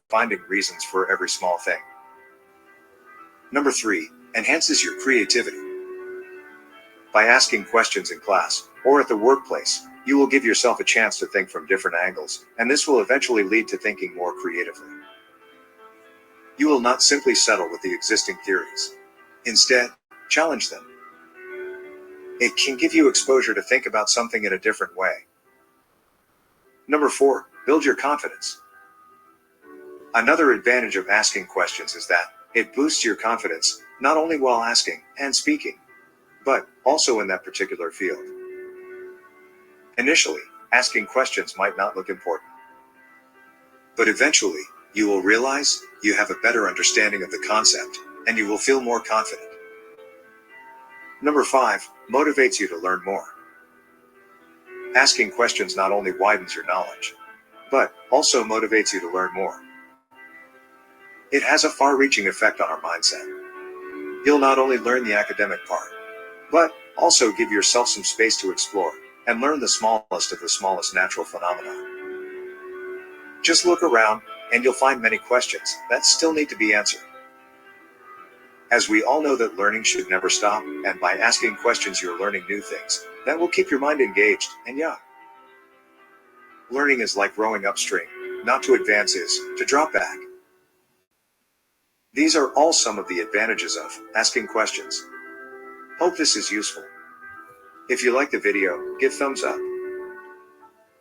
finding reasons for every small thing. Number 3, enhances your creativity. By asking questions in class or at the workplace, you will give yourself a chance to think from different angles, and this will eventually lead to thinking more creatively. You will not simply settle with the existing theories. Instead, challenge them. It can give you exposure to think about something in a different way. Number 4, build your confidence. Another advantage of asking questions is that it boosts your confidence, not only while asking and speaking, but also in that particular field. Initially, asking questions might not look important, but eventually, you will realize you have a better understanding of the concept, and you will feel more confident. Number 5, motivates you to learn more. Asking questions not only widens your knowledge, but also motivates you to learn more. It has a far-reaching effect on our mindset. You'll not only learn the academic part, but also give yourself some space to explore and learn the smallest of the smallest natural phenomena. Just look around, and you'll find many questions that still need to be answered. As we all know that learning should never stop, and by asking questions you're learning new things that will keep your mind engaged and young. Learning is like rowing upstream. Not to advance is to drop back. These are all some of the advantages of asking questions. Hope this is useful. If you like the video, give thumbs up.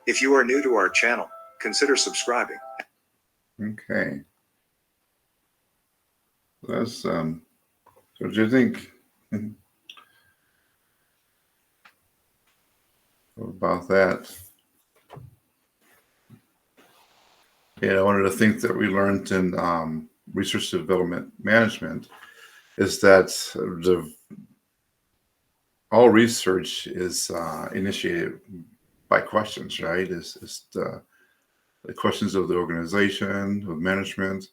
If you are new to our channel, consider subscribing. Okay. That's what do you think about that? Yeah, one of the things that we learned in research development management is that all research is initiated by questions, right? It's the questions of the organization, of management,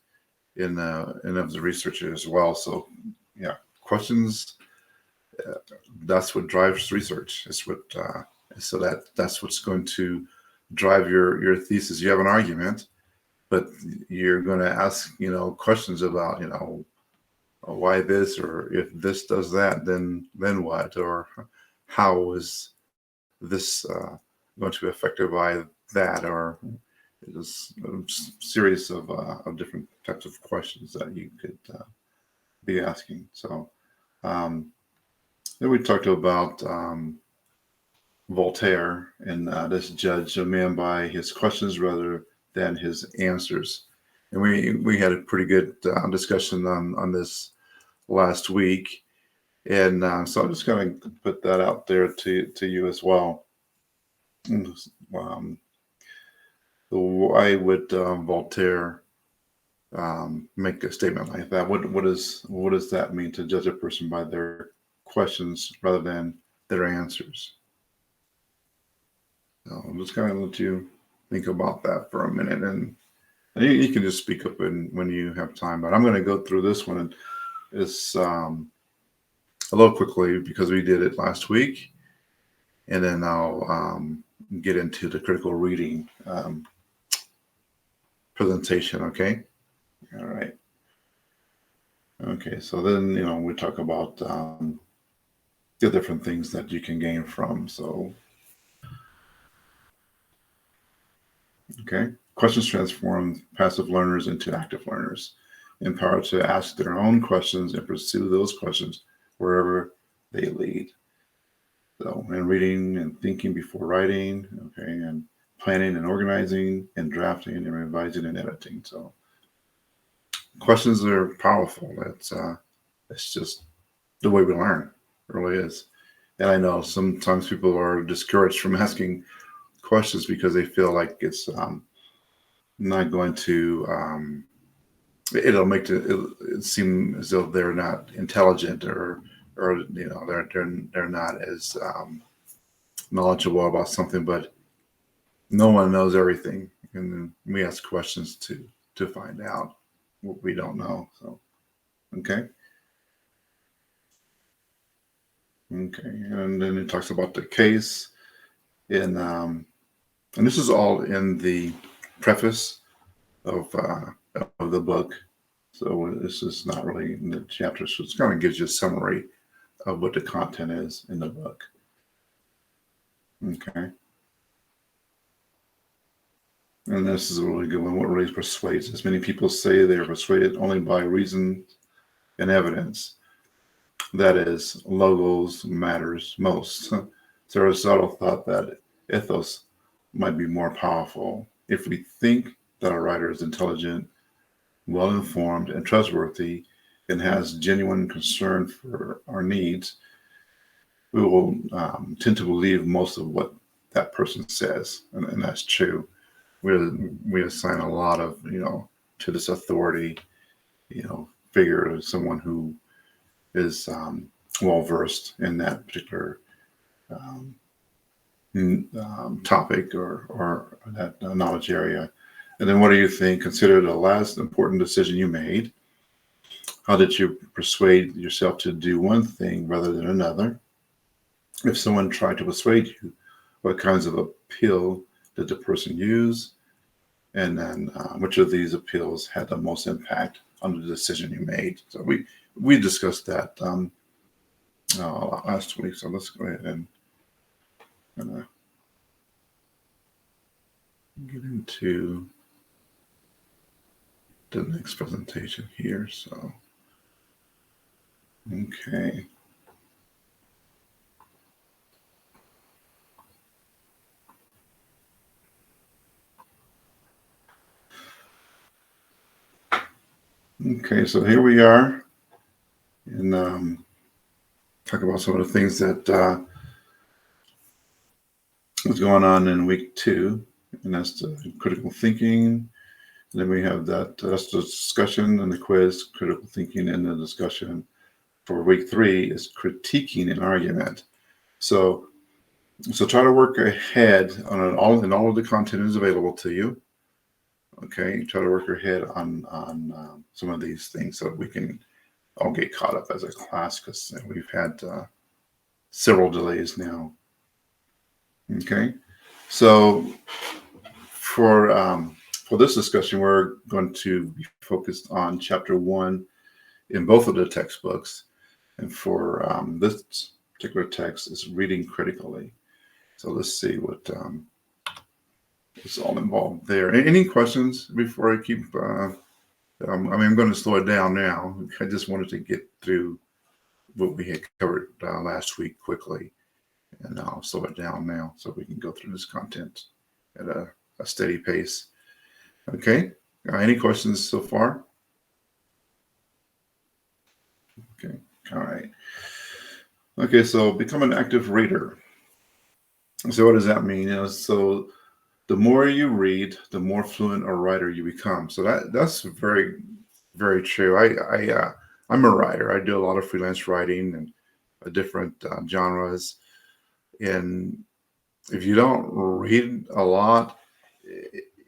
and of the researcher as well. So, yeah, questions. That's what drives research. It's what that's what's going to drive your thesis. You have an argument, but you're going to ask questions about why this, or if this does that, then what, or how is this going to be affected by that, or it is a series of different types of questions that you could be asking. So then we talked about Voltaire and this judge a man by his questions rather than his answers. And we had a pretty good discussion on this last week. And so I'm just going to put that out there to you as well. Why would Voltaire make a statement like that? What does that mean, to judge a person by their questions rather than their answers? So I'm just going to let you think about that for a minute, and you can just speak up when you have time. But I'm going to go through this one, and it's a little quickly because we did it last week, and then I'll get into the critical reading presentation. Okay. All right. Okay. So then, we talk about the different things that you can gain from. So, okay. Questions transform passive learners into active learners, empowered to ask their own questions and pursue those questions wherever they lead. So, and reading and thinking before writing, okay, and planning and organizing and drafting and revising and editing. So, questions are powerful. It's just the way we learn. It really is. And I know sometimes people are discouraged from asking questions because they feel like it's not going to. It'll make it seem as though they're not intelligent, or they're not as knowledgeable about something. But no one knows everything, and we ask questions to find out what we don't know. So, okay. And then it talks about the case and this is all in the preface of of the book. So this is not really in the chapter. So it kind of gives you a summary of what the content is in the book. Okay. And this is a really good one. What really persuades us? Many people say they are persuaded only by reason and evidence. That is, logos matters most. So Aristotle thought that ethos might be more powerful. If we think that a writer is intelligent, well-informed, and trustworthy, and has genuine concern for our needs, we will tend to believe most of what that person says, and that's true. We assign a lot of to this authority figure, someone who is well versed in that particular um, topic or that knowledge area. And then what do you think? Consider the last important decision you made. How did you persuade yourself to do one thing rather than another? If someone tried to persuade you, what kinds of appeal did the person use? And then which of these appeals had the most impact on the decision you made? So we discussed that last week. So let's go ahead and get into the next presentation here. So, okay. Okay, so here we are, and talk about some of the things that was going on in week 2, and that's the critical thinking. And then we have that's the discussion and the quiz, critical thinking, and the discussion. For week 3 is critiquing an argument. So try to work ahead on all of the content is available to you. Okay, try to work ahead on some of these things so we can all get caught up as a class, because we've had several delays now. Okay, so for this discussion, we're going to be focused on chapter 1 in both of the textbooks, and for this particular text is reading critically. So let's see what is all involved there. Any questions before I keep? I'm going to slow it down now. I just wanted to get through what we had covered last week quickly, and I'll slow it down now so we can go through this content at a steady pace. Okay. Any questions so far? Okay. All right. Okay. So become an active reader. So what does that mean? So the more you read, the more fluent a writer you become. So that's very, very true. I'm a writer. I do a lot of freelance writing and different genres. And if you don't read a lot,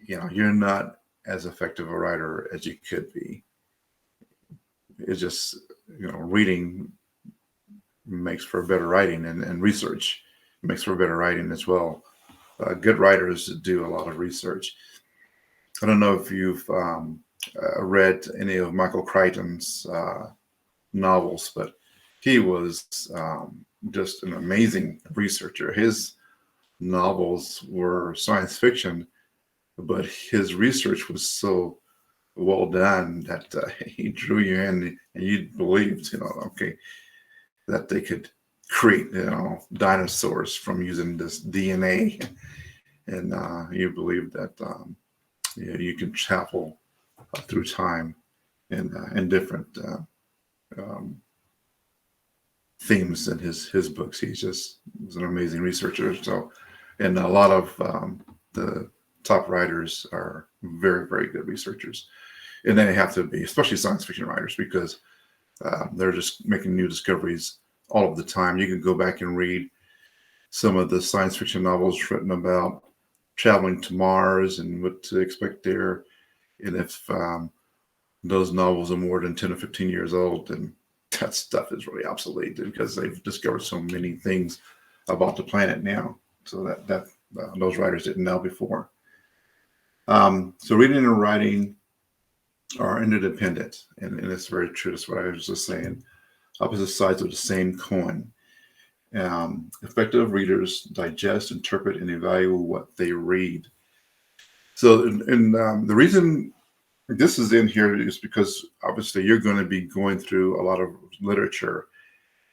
you're not as effective a writer as you could be. It's just, reading makes for better writing, and research makes for better writing as well. Good writers do a lot of research. I don't know if you've read any of Michael Crichton's novels, but he was just an amazing researcher. His novels were science fiction, but his research was so well done that he drew you in, and you believed, okay, that they could create, dinosaurs from using this DNA, and you believe that you can travel through time in different themes in his books. He just was an amazing researcher. So, and a lot of the top writers are very, very good researchers, and they have to be, especially science fiction writers, because they're just making new discoveries all of the time. You can go back and read some of the science fiction novels written about traveling to Mars and what to expect there. And if those novels are more than 10 or 15 years old, then that stuff is really obsolete, because they've discovered so many things about the planet now. So that those writers didn't know before. So reading and writing are interdependent, and it's very true. That's what I was just saying. Opposite sides of the same coin. Effective readers digest, interpret, and evaluate what they read. So, and the reason this is in here is because obviously you're going to be going through a lot of literature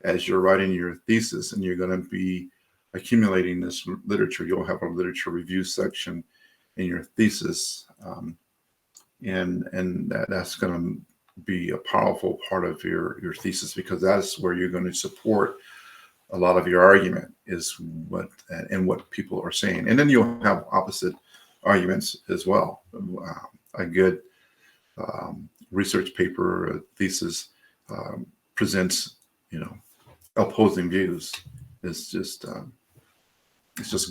as you're writing your thesis, and you're going to be accumulating this literature. You'll have a literature review section in your thesis, and that's going to be a powerful part of your thesis, because that's where you're going to support a lot of your argument, is what people are saying. And then you'll have opposite arguments as well. A good research paper, thesis, presents, opposing views. It's just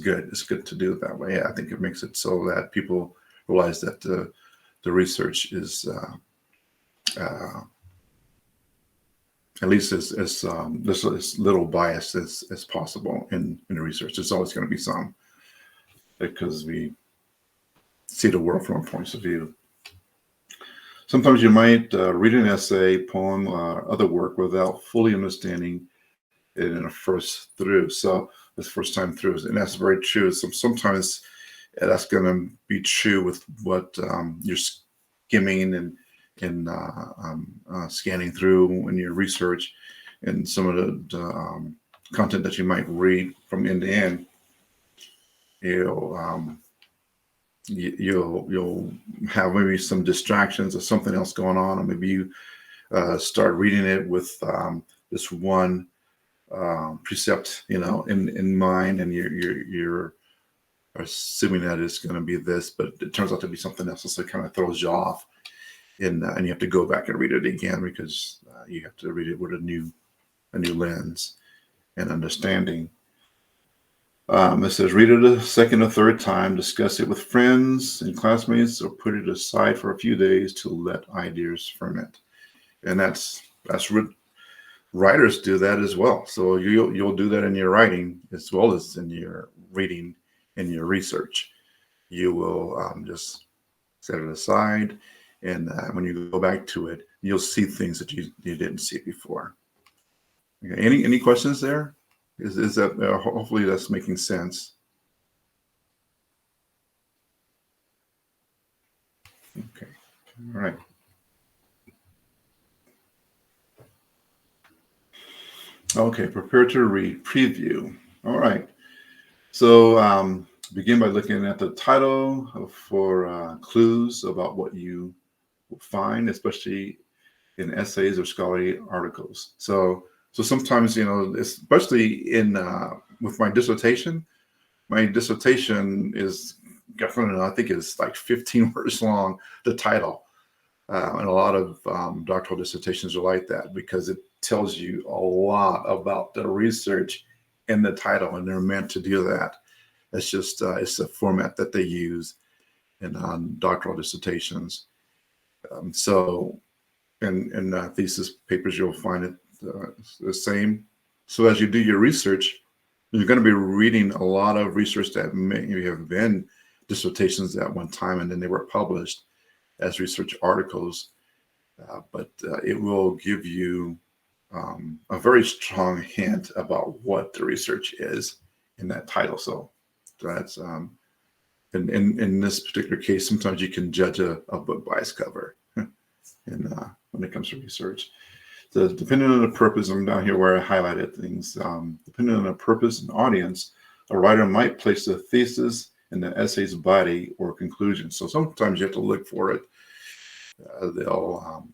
good. It's good to do it that way. I think it makes it so that people realize that the research is at least as little bias as possible in the research. There's always going to be some, because we see the world from points of view. Sometimes you might read an essay, poem, other work without fully understanding it in a first through. So this first time through, and that's very true. Sometimes that's going to be true with what you're skimming and scanning through in your research, and some of the content that you might read from end to end. You'll have maybe some distractions or something else going on, or maybe you start reading it with this one precept, in mind, and you're assuming that it's going to be this, but it turns out to be something else, so it kind of throws you off, and you have to go back and read it again, because you have to read it with a new lens and understanding. It says, read it a second or third time, discuss it with friends and classmates, or put it aside for a few days to let ideas ferment. And that's writers do that as well. So you'll do that in your writing as well as in your reading and your research. You will just set it aside, and when you go back to it, you'll see things that you didn't see before. Okay. Any questions there? Is that hopefully that's making sense? Okay. All right. Okay. Prepare to read. Preview. All right. So begin by looking at the title for clues about what you will find, especially in essays or scholarly articles. So sometimes, especially in with my dissertation is definitely, I think it's like 15 words long, the title. And a lot of doctoral dissertations are like that, because it tells you a lot about the research in the title, and they're meant to do that. It's just, it's a format that they use in doctoral dissertations. So in thesis papers, you'll find it the same. So as you do your research, you're going to be reading a lot of research that may have been dissertations at one time, and then they were published as research articles. But it will give you a very strong hint about what the research is in that title. So that's in this particular case, sometimes you can judge a book by its cover. And when it comes to research, so depending on the purpose, I'm down here where I highlighted things. Depending on the purpose and audience, a writer might place the thesis in the essay's body or conclusion. So sometimes you have to look for it. They'll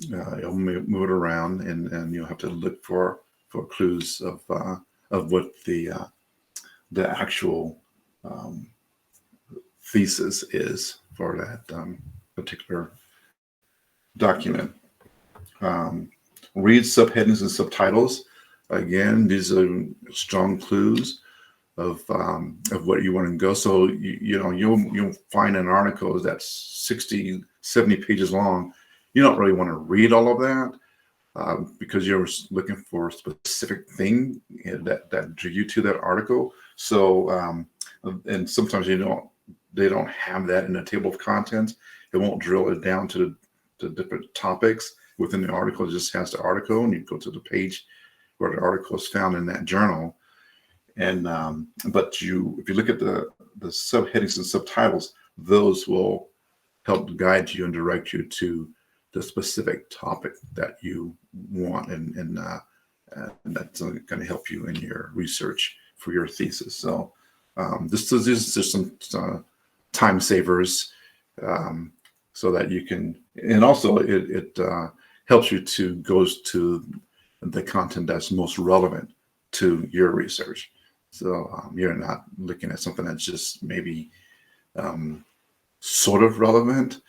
move it around, and you'll have to look for clues of what the actual thesis is for that particular document. Read subheadings and subtitles. Again, these are strong clues of what you want to go. So you'll find an article that's 60, 70 pages long. You don't really want to read all of that because you're looking for a specific thing that drew you to that article. So and sometimes you don't they don't have that in a table of contents. It won't drill it down to the different topics within the article. It just has the article, and you go to the page where the article is found in that journal. And but if you look at the subheadings and subtitles, those will help guide you and direct you to the specific topic that you want, and that's going to help you in your research for your thesis. So this is just some time savers, so that you can, and also it helps you to goes to the content that's most relevant to your research. So you're not looking at something that's just maybe sort of relevant.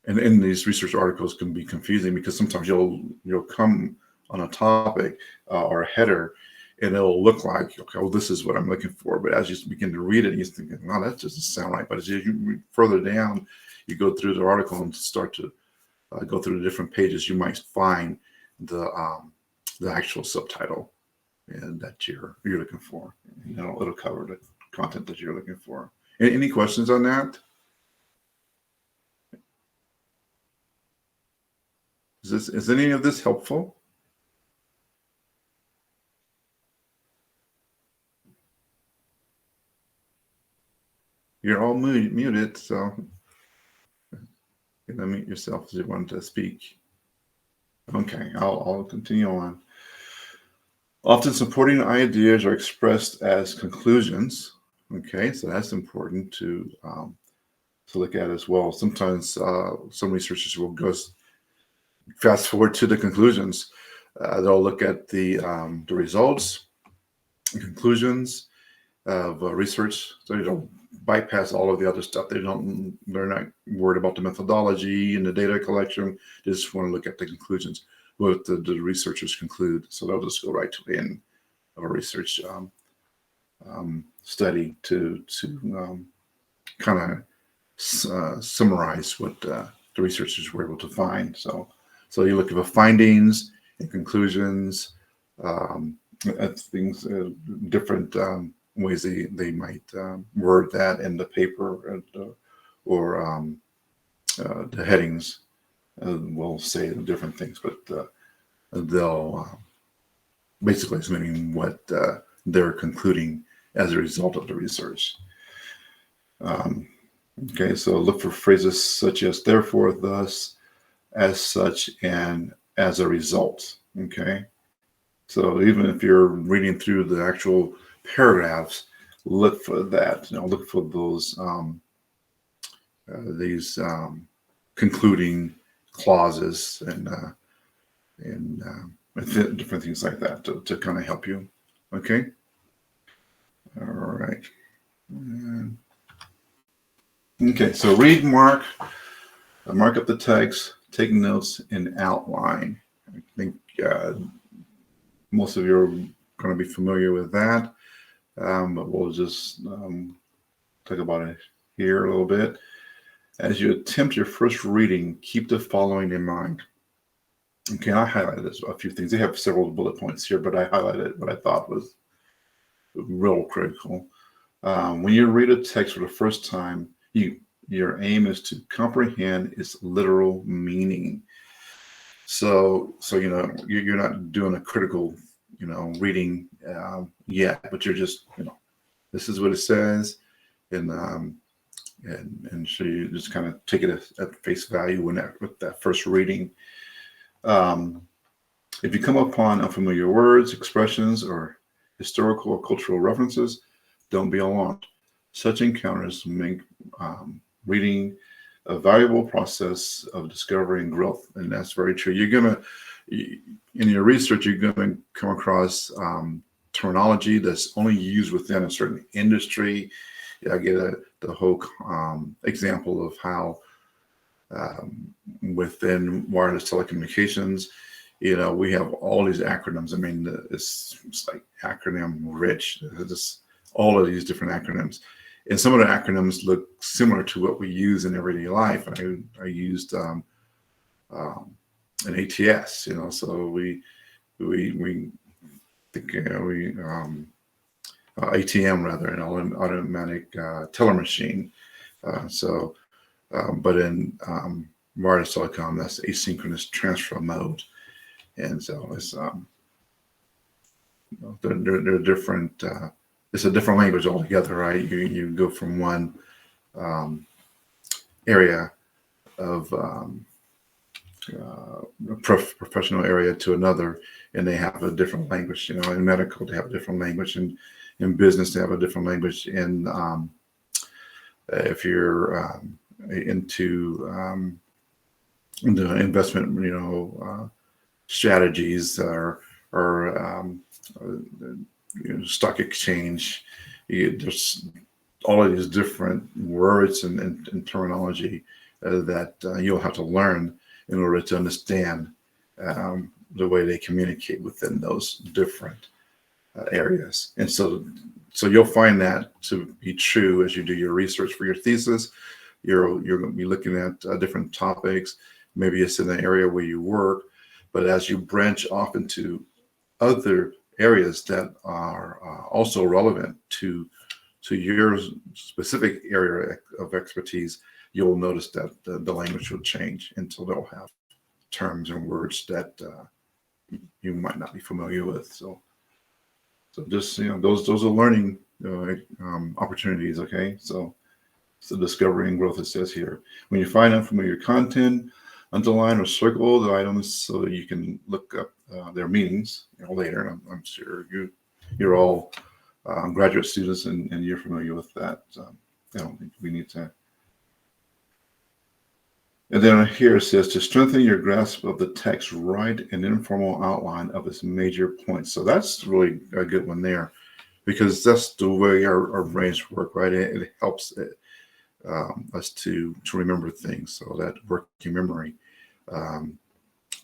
And these research articles can be confusing because sometimes you'll come on a topic or a header, and it'll look like, okay, well, this is what I'm looking for. But as you begin to read it, you're thinking, no, that doesn't sound right. But as you read further down, you go through the article and start to go through the different pages, you might find the actual subtitle and that you're looking for. It'll cover the content that you're looking for. Any questions on that? Is any of this helpful? You're all muted, so you can unmute yourself if you want to speak. Okay, I'll continue on. Often supporting ideas are expressed as conclusions. Okay, so that's important to look at as well. Sometimes some researchers will go fast forward to the conclusions. They'll look at the results and conclusions of research, so they don't bypass all of the other stuff. They're not worried about the methodology and the data collection. They just want to look at the conclusions, what the researchers conclude. So they'll just go right to the end of a research study to kind of summarize what the researchers were able to find. So you look at the findings and conclusions, at things, different ways they might word that in the paper, or the headings will say different things, but they'll basically explaining what they're concluding as a result of the research. Okay, so look for phrases such as therefore, thus, as such, and as a result. Okay, so even if you're reading through the actual paragraphs, look for that. Look for those these concluding clauses and different things like that to kind of help you. Okay. All right. Okay. So read, mark up the text, take notes, and outline. I think most of you are going to be familiar with that. But we'll just talk about it here a little bit. As you attempt your first reading, keep the following in mind. Okay, I highlighted a few things. They have several bullet points here, but I highlighted what I thought was real critical. When you read a text for the first time, your aim is to comprehend its literal meaning. So you're not doing a critical reading yet, but you're just this is what it says, and so you just kind of take it at face value with that first reading. If you come upon unfamiliar words, expressions, or historical or cultural references, don't be alarmed. Such encounters make reading a valuable process of discovery and growth, and that's very true. In your research, you're going to come across terminology that's only used within a certain industry. I get the whole example of how within wireless telecommunications, we have all these acronyms. I mean, it's like acronym rich. Just all of these different acronyms, and some of the acronyms look similar to what we use in everyday life. I used an ATS, so we think ATM rather, an automatic teller machine. But in wireless telecom, that's asynchronous transfer mode, and so it's they're different. It's a different language altogether, right? You go from one area of professional area to another, and they have a different language. In medical, they have a different language, and in business, they have a different language. And if you're into the investment, strategies or stock exchange, there's all of these different words and terminology that you'll have to learn in order to understand the way they communicate within those different areas. And so you'll find that to be true as you do your research for your thesis. You're going to be looking at different topics. Maybe it's in the area where you work, but as you branch off into other areas that are also relevant to your specific area of expertise, you'll notice that the language will change, and so they'll have terms and words that you might not be familiar with. So just those are learning opportunities. Okay, so discovery and growth, it says here. When you find unfamiliar content, underline or circle the items so that you can look up their meanings later. I'm sure you're all graduate students and you're familiar with that. I don't think we need to. And then here it says, to strengthen your grasp of the text, write an informal outline of its major points. So that's really a good one there, because that's the way our brains work, right? It helps us to remember things. So that working memory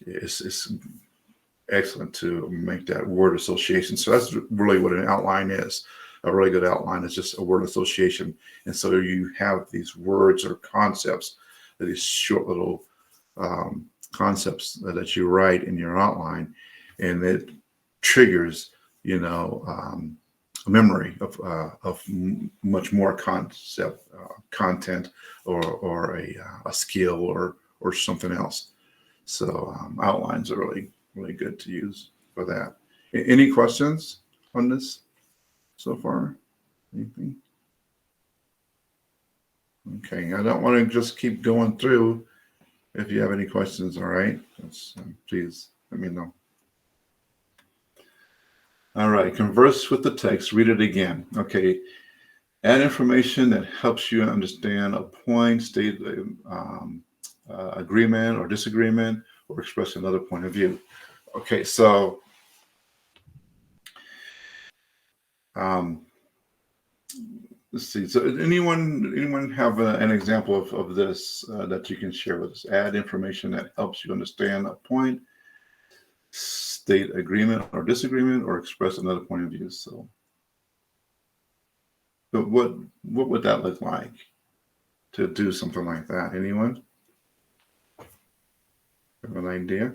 is excellent to make that word association. So that's really what an outline is. A really good outline is just a word association. And so you have these words or concepts, these short little concepts that you write in your outline, and it triggers, a memory of much more content or a skill or something else. So outlines are really, really good to use for that. Any questions on this so far? Anything? Okay, I don't want to just keep going through. If you have any questions, all right, please let me know. All right, converse with the text, read it again. Okay, add information that helps you understand a point, state agreement or disagreement, or express another point of view. Okay, so let's see. So anyone have an example of this that you can share with us? Add information that helps you understand a point, state agreement or disagreement, or express another point of view. So, but what would that look like to do something like that? Anyone have an idea?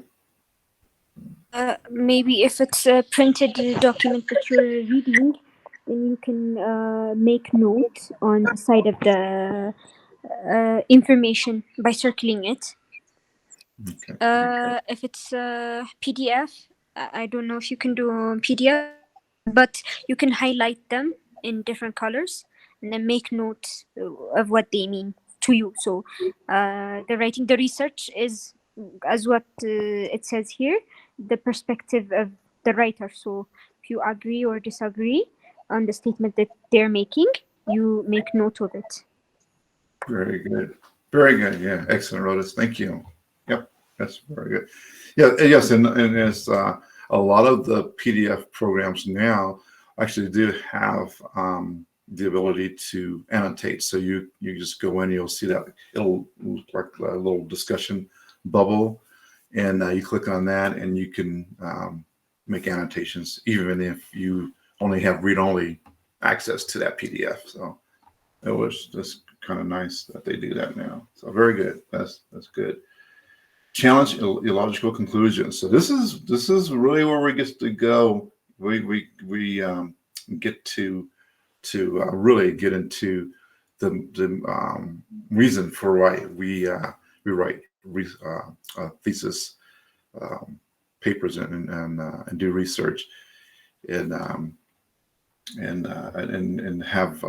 Maybe if it's a printed document that you're reading, then you can make notes on the side of the information by circling it. Okay. If it's a PDF, I don't know if you can do PDF, but you can highlight them in different colors and then make notes of what they mean to you. So the research is, as what it says here, the perspective of the writer. So if you agree or disagree on the statement that they're making, you make note of it. Very good. Very good. Yeah. Excellent, Rodas. Thank you. Yep. That's very good. Yeah. Yes. And it's a lot of the PDF programs now actually do have the ability to annotate. So you just go in, you'll see that it'll look like a little discussion bubble, and you click on that, and you can make annotations, even if you only have read-only access to that PDF. So it was just kind of nice that they do that now. So very good. That's good. Challenge illogical conclusions. So this is really where we get to go. We get to really get into the reason for why we write thesis papers and do research and have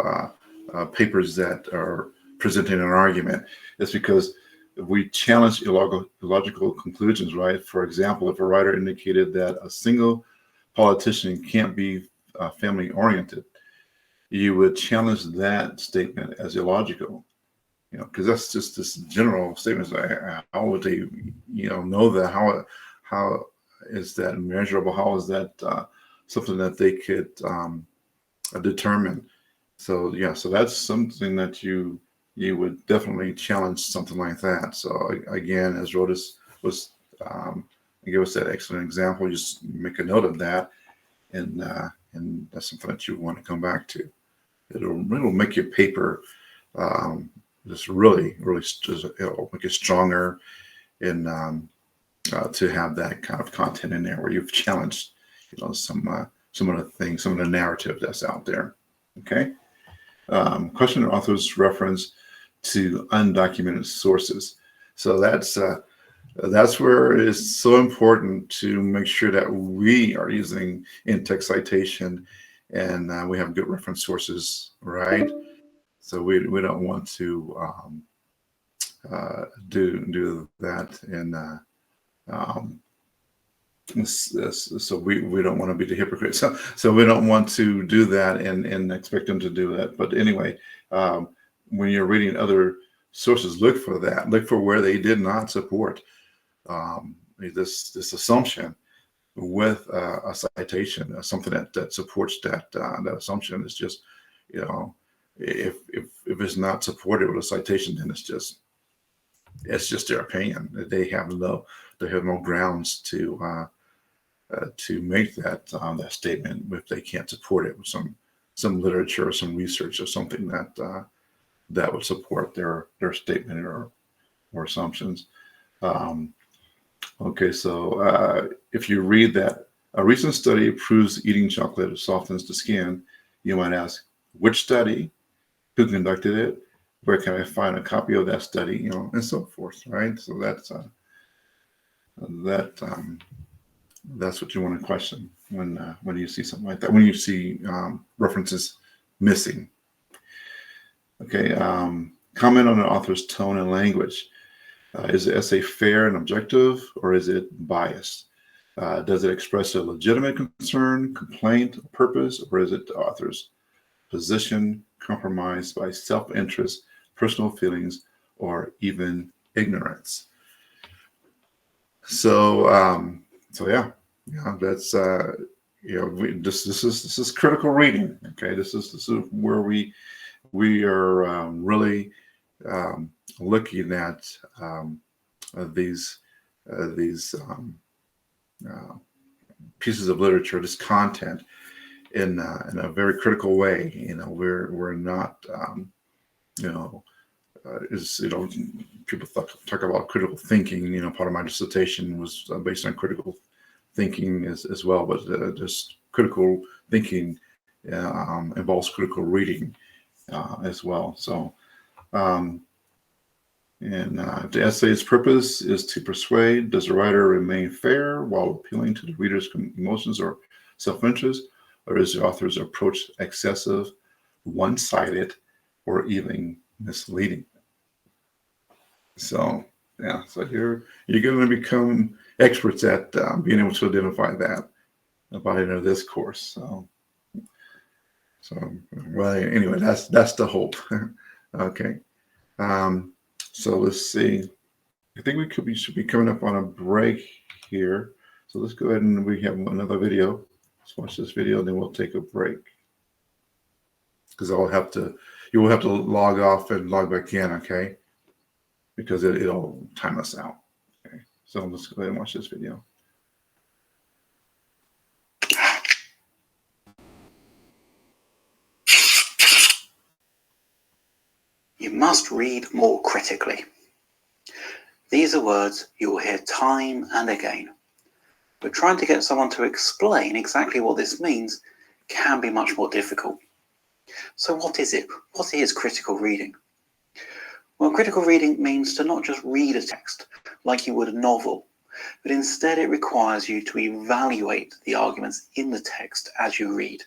papers that are presenting an argument. It's because we challenge illogical conclusions, right? For example, if a writer indicated that a single politician can't be family oriented, you would challenge that statement as illogical, because that's just this general statement. How would they, know that? How is that measurable? How is that something that they could determine? So yeah, so that's something that you would definitely challenge something like that. So again, as Rhodas was give us that excellent example, just make a note of that, and that's something that you want to come back to. It'll make your paper just really it'll make it stronger, and to have that kind of content in there where you've challenged some of the things, some of the narrative that's out there. Okay. Question and author's reference to undocumented sources. So that's where it's so important to make sure that we are using in-text citation and we have good reference sources, right? So we don't want to do that, and so we don't want to be the hypocrite. So we don't want to do that and expect them to do that. But anyway, when you're reading other sources, look for that. Look for where they did not support this assumption with a citation, something that supports that assumption. Is just, if it's not supported with a citation, then it's just their opinion. They have no grounds to make that statement if they can't support it with some literature or some research or something that would support their statement or assumptions. Okay, so if you read that a recent study proves eating chocolate softens the skin, you might ask, which study, who conducted it, where can I find a copy of that study, and so forth, right? So that's what you want to question when you see something like that, when you see references missing. Okay, comment on the author's tone and language. Is the essay fair and objective, or is it biased? Does it express a legitimate concern, complaint, purpose, or is it the author's position compromised by self-interest, personal feelings, or even ignorance? So yeah, that's this is critical reading. Okay, this is where we are really looking at these pieces of literature, this content, in a very critical way. We're not people talk about critical thinking. Part of my dissertation was based on critical thinking as well, but just critical thinking involves critical reading as well. So, the essay's purpose is to persuade. Does the writer remain fair while appealing to the reader's emotions or self-interest, or is the author's approach excessive, one-sided, or even misleading? So yeah, so you're going to become experts at being able to identify that by the end of this course. So well, anyway, that's the hope. Okay. So let's see. I think we should be coming up on a break here. So let's go ahead and we have another video. Let's watch this video and then we'll take a break. Because you will have to log off and log back in, okay? Because it'll time us out. Okay. So let's go ahead and watch this video. You must read more critically. These are words you will hear time and again. But trying to get someone to explain exactly what this means can be much more difficult. So what is it? What is critical reading? Well, critical reading means to not just read a text like you would a novel, but instead it requires you to evaluate the arguments in the text as you read,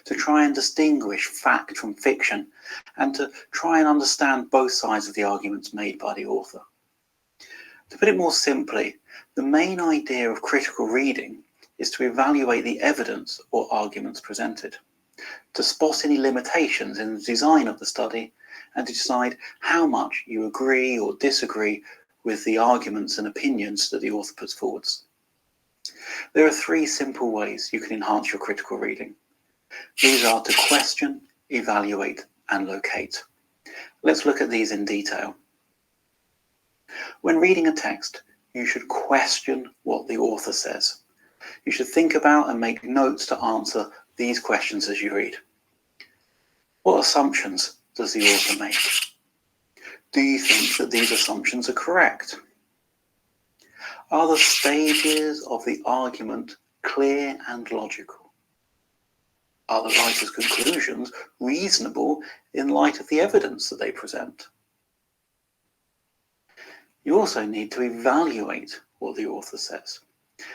to try and distinguish fact from fiction, and to try and understand both sides of the arguments made by the author. To put it more simply, the main idea of critical reading is to evaluate the evidence or arguments presented, to spot any limitations in the design of the study, and to decide how much you agree or disagree with the arguments and opinions that the author puts forwards. There are three simple ways you can enhance your critical reading. These are to question, evaluate, and locate. Let's look at these in detail. When reading a text, you should question what the author says. You should think about and make notes to answer these questions as you read. What assumptions does the author make? Do you think that these assumptions are correct? Are the stages of the argument clear and logical? Are the writer's conclusions reasonable in light of the evidence that they present? You also need to evaluate what the author says.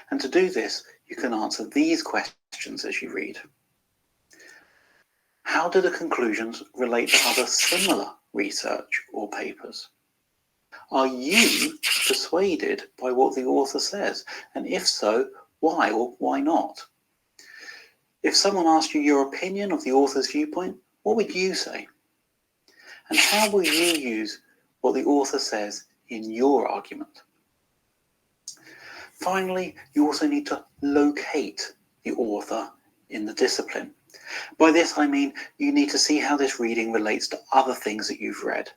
And to do this, you can answer these questions as you read. How do the conclusions relate to other similar research or papers? Are you persuaded by what the author says? And if so, why or why not? If someone asked you your opinion of the author's viewpoint, what would you say? And how will you use what the author says in your argument? Finally, you also need to locate the author in the discipline. By this I mean you need to see how this reading relates to other things that you've read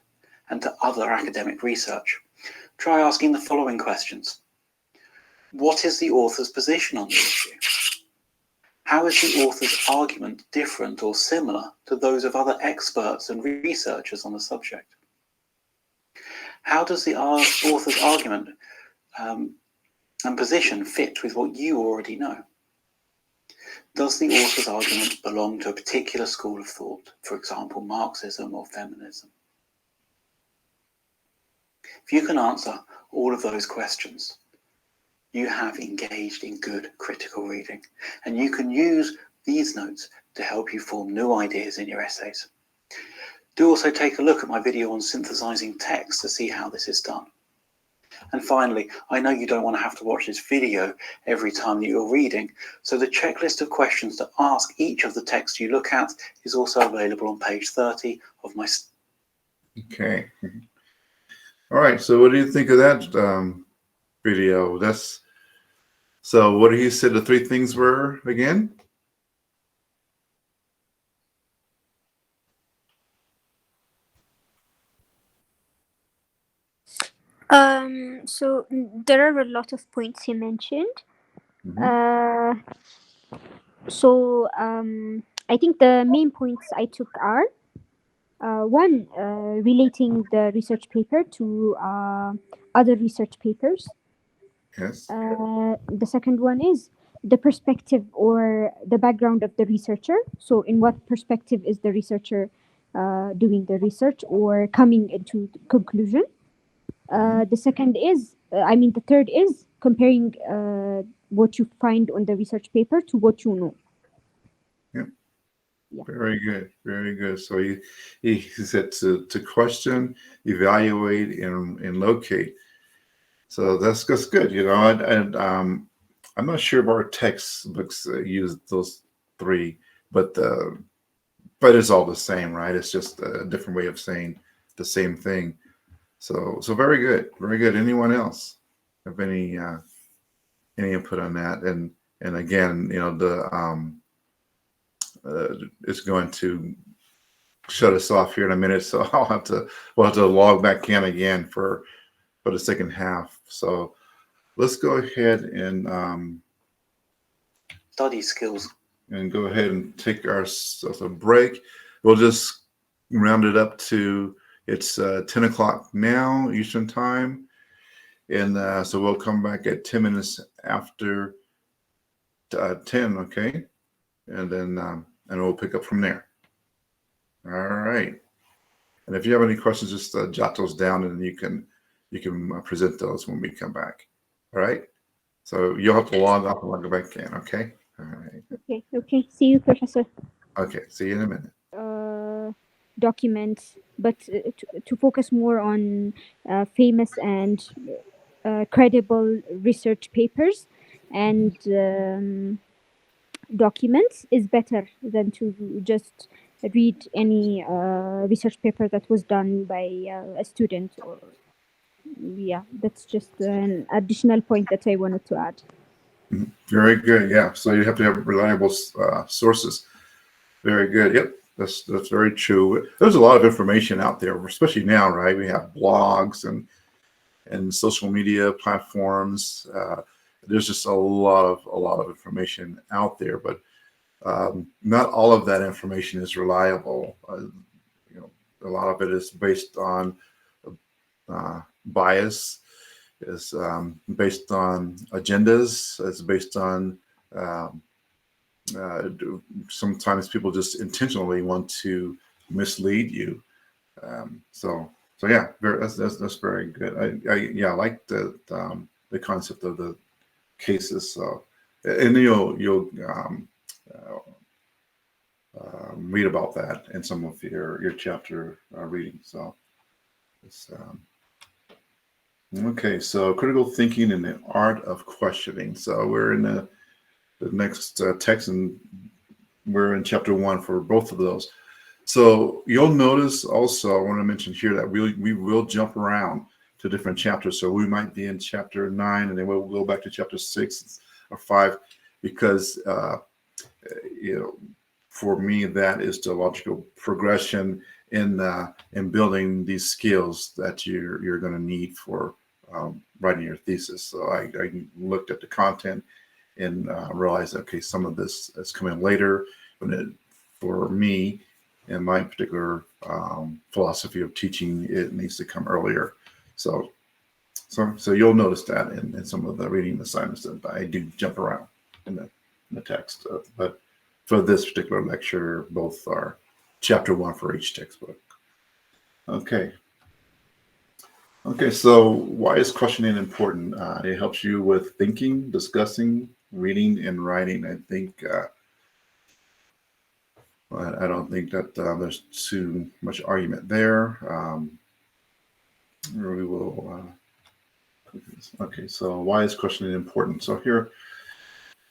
and to other academic research. Try asking the following questions. What is the author's position on the issue? How is the author's argument different or similar to those of other experts and researchers on the subject? How does the author's argument and position fit with what you already know? Does the author's argument belong to a particular school of thought, for example, Marxism or feminism? If you can answer all of those questions, you have engaged in good critical reading, and you can use these notes to help you form new ideas in your essays. Do also take a look at my video on synthesizing text to see how this is done. And finally, I know you don't want to have to watch this video every time that you're reading, so the checklist of questions to ask each of the texts you look at is also available on page 30 of my... Okay. All right, so what do you think of that video? So what he said the three things were again? So there are a lot of points he mentioned. Mhm. I think the main points I took are one, relating the research paper to other research papers. Yes. The second one is the perspective or the background of the researcher. So in what perspective is the researcher doing the research or coming into the conclusion? The third is comparing what you find on the research paper to what you know. Yep. Yeah. Very good. Very good. So he said to question, evaluate, and locate. So that's good. You know, and I'm not sure if our textbooks use those three, but it's all the same, right? It's just a different way of saying the same thing. So very good. Very good. Anyone else have any input on that? And again, you know, it's going to shut us off here in a minute, so we'll have to log back in again for the second half. So let's go ahead and study skills. And go ahead and take our break. We'll just round it up to it's 10 o'clock now Eastern time, and so we'll come back at 10 minutes after 10. Okay. and then and we'll pick up from there. All right. And if you have any questions, just jot those down, and you can present those when we come back. All right. So you'll have to log off and log back in. Okay. All right. Okay. Okay. See you, Professor. Okay. See you in a minute. Documents, but to focus more on famous and credible research papers and documents is better than to just read any research paper that was done by a student. Or yeah, that's just an additional point that I wanted to add. Very good. Yeah. So you have to have reliable sources. Very good. Yep. That's very true. There's a lot of information out there, especially now, right? We have blogs and social media platforms. There's just a lot of information out there, but not all of that information is reliable. A lot of it is based on bias, is based on agendas, it's based on sometimes people just intentionally want to mislead you. So yeah, that's very good. I like the concept of the cases. So, and you'll read about that in some of your chapter reading. So it's okay. So critical thinking and the art of questioning. So we're in the next text, and we're in chapter 1 for both of those. So you'll notice also, I want to mention here that we will jump around to different chapters. So we might be in chapter 9, and then we'll go back to chapter 6 or 5, because for me, that is the logical progression in building these skills that you're going to need for writing your thesis. So I looked at the content and realized, okay, some of this is coming later, but for me and my particular philosophy of teaching, it needs to come earlier. So you'll notice that in some of the reading assignments that I do jump around in the text. But for this particular lecture, both are chapter 1 for each textbook. Okay. So why is questioning important? It helps you with thinking, discussing, reading, and writing. I think I don't think that there's too much argument there. We will. Okay, so why is questioning important? So here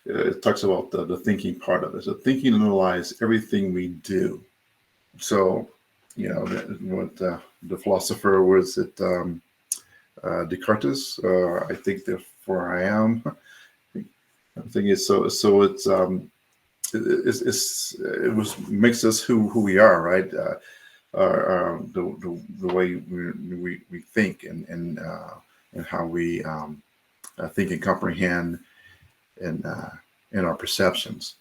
it talks about the thinking part of it. So thinking underlies everything we do. So, what the philosopher was it Descartes? I think therefore I am. I think it's so it's it makes us who we are, right? The way we think and how we think and comprehend and our perceptions.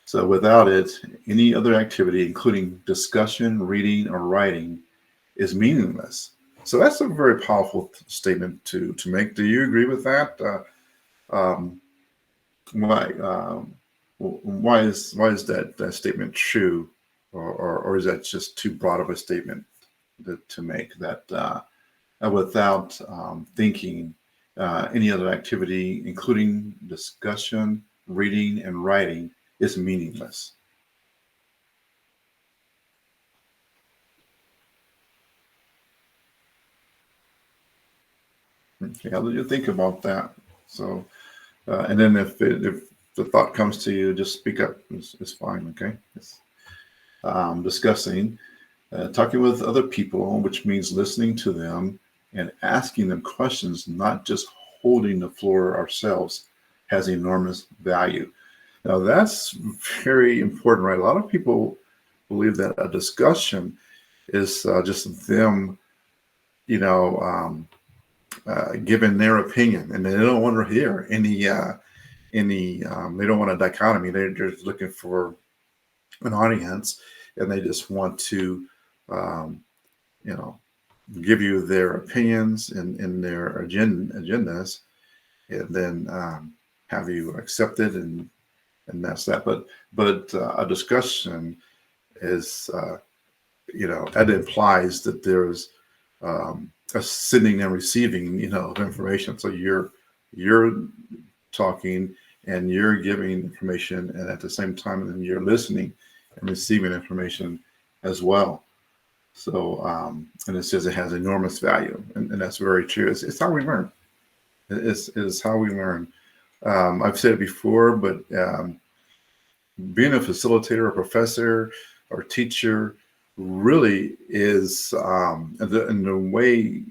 So without it, any other activity, including discussion, reading, or writing, is meaningless. So that's a very powerful statement to make. Do you agree with that? Why is that statement true, or is that just too broad of a statement to make? That without thinking, any other activity, including discussion, reading, and writing, is meaningless. Okay, how do you think about that? So, and then if the thought comes to you, just speak up. It's fine. Okay. Discussing, talking with other people, which means listening to them and asking them questions, not just holding the floor ourselves, has enormous value. Now that's very important, right? A lot of people believe that a discussion is just them, giving their opinion, and they don't want to hear any. They don't want a dichotomy. They're just looking for an audience, and they just want to, give you their opinions and their agendas, and then have you accept it and and that's that. But a discussion is, that implies that there's a sending and receiving, of information. So you're talking and you're giving information, and at the same time, then you're listening and receiving information as well. So, and it says it has enormous value, and that's very true. It's how we learn. It's how we learn. I've said it before, but being a facilitator, a professor, or teacher really is, in the way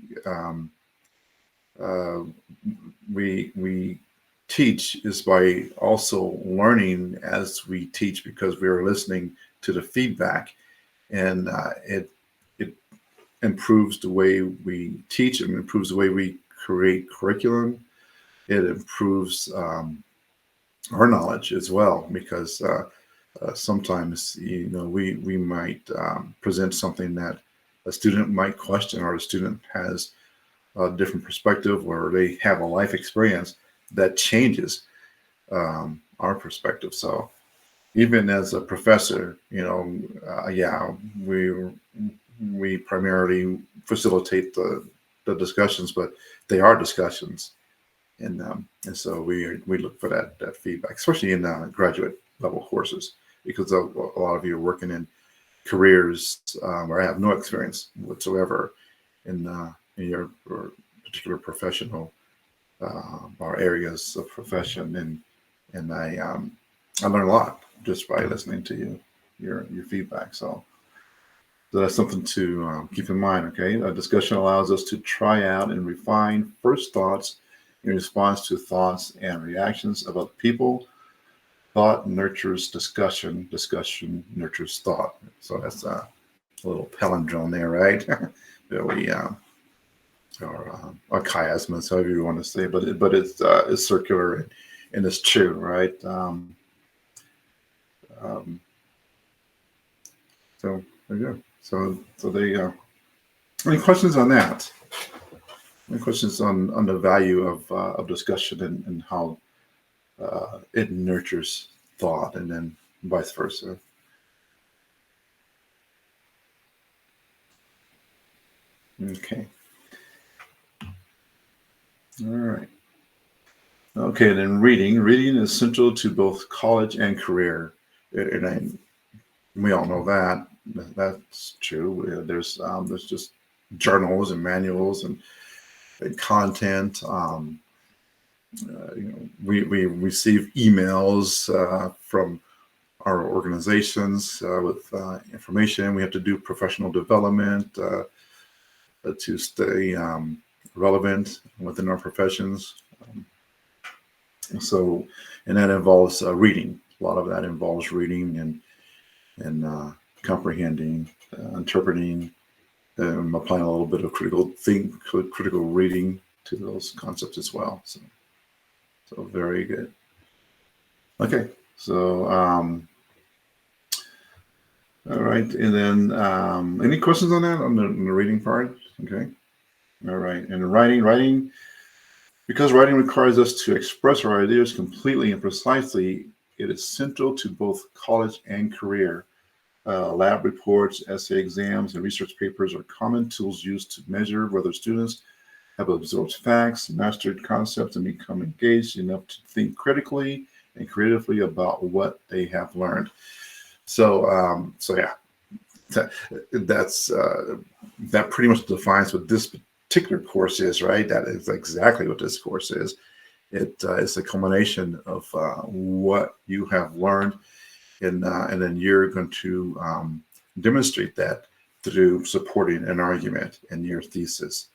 we teach is by also learning as we teach, because we are listening to the feedback, and it improves the way we teach, and improves the way we create curriculum. It improves our knowledge as well, because sometimes we might present something that a student might question, or a student has a different perspective, or they have a life experience that changes our perspective. So even as a professor, we primarily facilitate the discussions, but they are discussions, and so we look for that feedback, especially in graduate level courses, because a lot of you are working in careers where I have no experience whatsoever in your particular professional or areas of profession, and I learn a lot just by listening to your feedback. So that's something to keep in mind. Okay, a discussion allows us to try out and refine first thoughts in response to thoughts and reactions of other people. Thought nurtures discussion. Discussion nurtures thought. So that's a little palindrome there, right? That we or chiasmus, however you want to say, but it's circular and it's true, right? So there you go. So there you go. Any questions on that? Any questions on the value of discussion and how it nurtures thought, and then vice versa? Okay. All right. Okay, then reading. Reading is central to both college and career, and we all know that. That's true. There's just journals and manuals and content. We receive emails from our organizations with information. We have to do professional development to stay relevant within our professions. So, and that involves reading. A lot of that involves reading and comprehending, interpreting, applying a little bit of critical reading to those concepts as well. So very good. Okay, so all right, and then any questions on that, on the reading part? Okay, all right, and writing, because writing requires us to express our ideas completely and precisely, it is central to both college and career. Lab reports, essay exams, and research papers are common tools used to measure whether students have absorbed facts, mastered concepts, and become engaged enough to think critically and creatively about what they have learned. So yeah, that's that pretty much defines what this particular course is, right? That is exactly what this course is. It's a culmination of what you have learned, and then you're going to demonstrate that through supporting an argument in your thesis.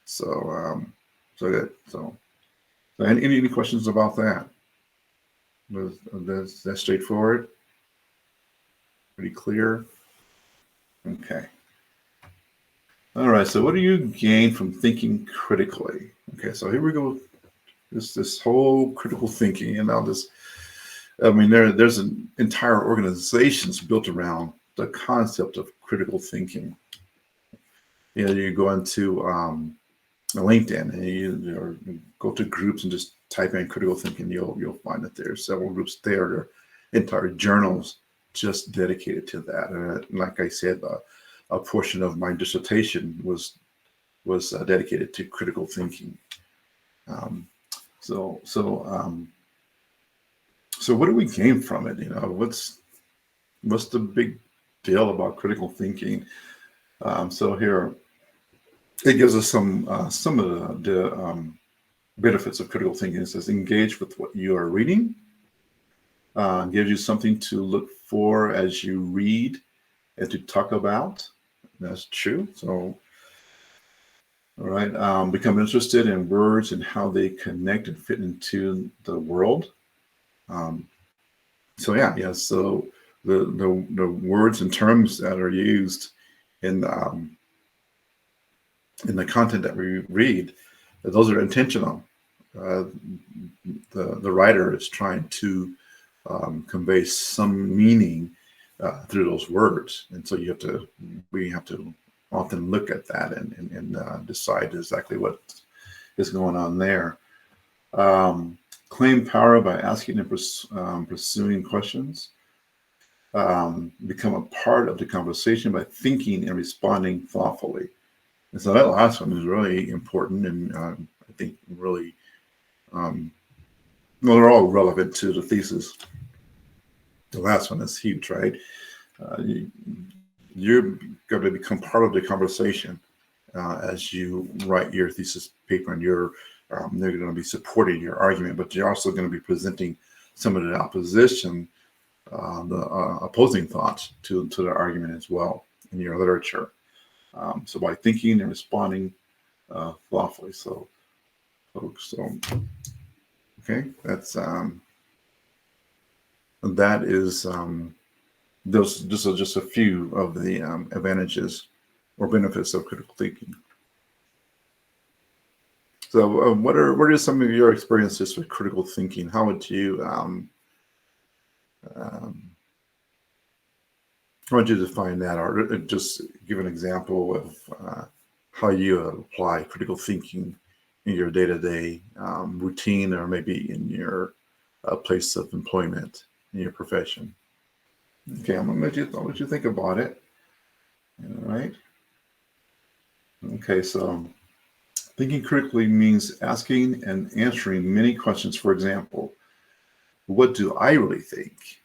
So good. So any questions about that? That's straightforward. Pretty clear. Okay. All right. So what do you gain from thinking critically? Okay. So here we go. This whole critical thinking, and now this. I mean, there's an entire organizations built around the concept of critical thinking. You go into LinkedIn and you go to groups and just type in critical thinking. You'll find that there's several groups there. entire journals just dedicated to that. And like I said, a portion of my dissertation was dedicated to critical thinking. So what do we gain from it? What's the big deal about critical thinking? So here, it gives us some of the benefits of critical thinking. It says engage with what you are reading. Gives you something to look for as you read and to talk about. That's true. So, all right, become interested in words and how they connect and fit into the world. So yeah. So the words and terms that are used in the content that we read, those are intentional. The writer is trying to convey some meaning through those words, and so we have to often look at that and decide exactly what is going on there. Claim power by asking and pursuing questions. Become a part of the conversation by thinking and responding thoughtfully. And so that last one is really important, and I think really, well, they're all relevant to the thesis. The last one is huge, right? You're going to become part of the conversation as you write your thesis paper, and they're going to be supporting your argument, but you're also going to be presenting some of the opposition, the opposing thoughts to the argument as well in your literature. So by thinking and responding thoughtfully. So, folks, okay, that is those just a few of the advantages or benefits of critical thinking. So, what are some of your experiences with critical thinking? How would you define that, or just give an example of how you apply critical thinking in your day-to-day routine, or maybe in your place of employment in your profession? Okay, I'm gonna let you think about it. All right. Okay, so thinking critically means asking and answering many questions. For example, what do I really think?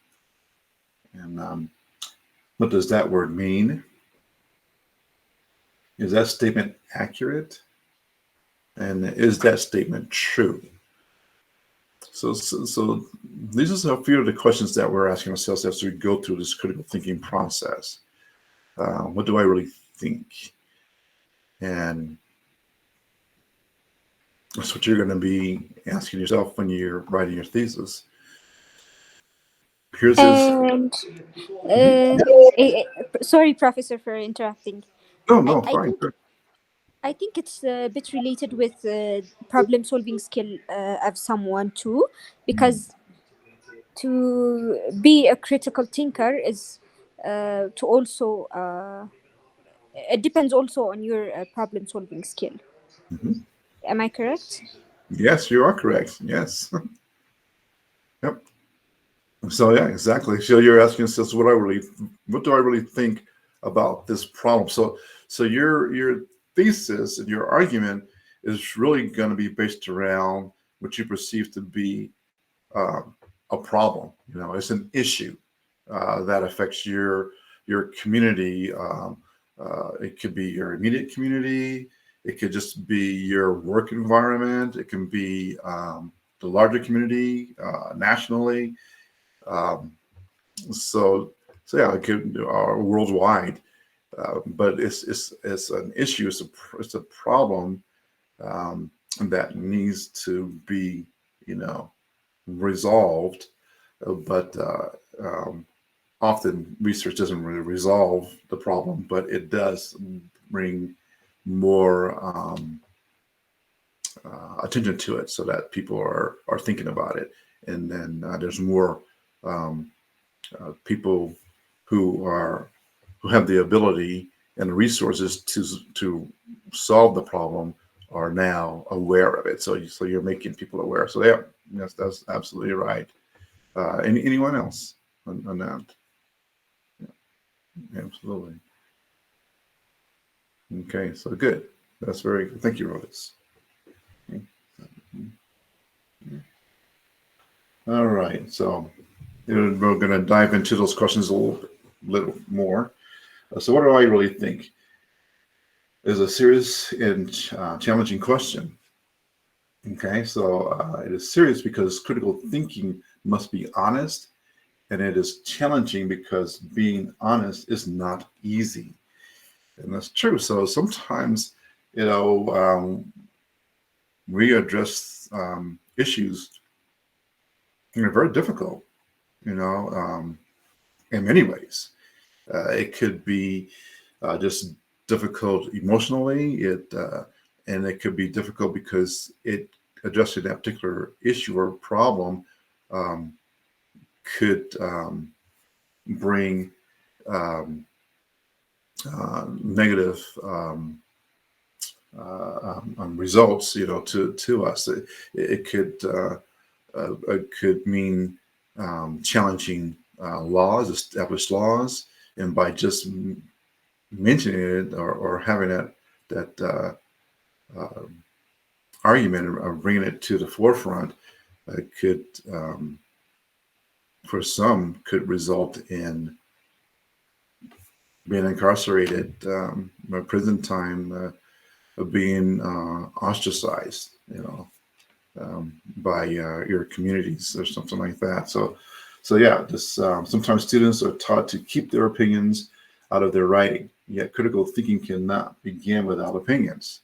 And what does that word mean? Is that statement accurate? And is that statement true? So these are a few of the questions that we're asking ourselves as we go through this critical thinking process. What do I really think? And that's what you're going to be asking yourself when you're writing your thesis. Here's his. And sorry, Professor, for interrupting. No, I fine. think I think it's a bit related with problem-solving skill of someone too, because to be a critical thinker is to also it depends also on your problem-solving skill. Mm-hmm. Am I correct? Yes, you are correct. Yes. Yep. So yeah, exactly. So you're asking yourself, what do I really think about this problem? So your thesis and your argument is really going to be based around what you perceive to be a problem. It's an issue that affects your community. It could be your immediate community. It could just be your work environment. It can be the larger community nationally. So yeah, it could worldwide. But it's an issue. It's a problem that needs to be resolved. But often research doesn't really resolve the problem, but it does bring more attention to it, so that people are thinking about it, and then there's more people who have the ability and the resources to solve the problem are now aware of it. So you're making people aware. So yeah, yes, that's absolutely right. Anyone else on that? Yeah, absolutely. Okay, so good. That's very good. Thank you, Rodas. All right, so we're going to dive into those questions a little more. So, what do I really think is a serious and challenging question? Okay, so it is serious because critical thinking must be honest, and it is challenging because being honest is not easy. And that's true. So sometimes, we address issues very difficult, in many ways. It could be just difficult emotionally. And it could be difficult because it addressing that particular issue or problem um, could bring negative results, to us. It could mean challenging established laws, and by just mentioning it or having that argument or bringing it to the forefront, could for some could result in being incarcerated, prison time, being ostracized, by your communities or something like that. So yeah, this sometimes students are taught to keep their opinions out of their writing. Yet critical thinking cannot begin without opinions.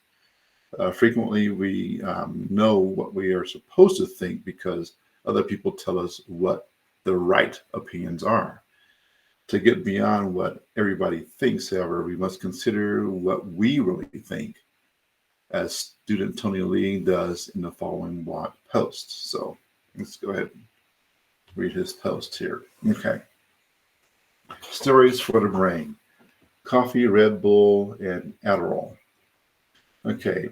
Frequently, we know what we are supposed to think because other people tell us what the right opinions are. To get beyond what everybody thinks, however, we must consider what we really think, as student Tony Lee does in the following blog post. So let's go ahead and read his post here. Okay. Stories for the brain. Coffee, Red Bull, and Adderall. Okay.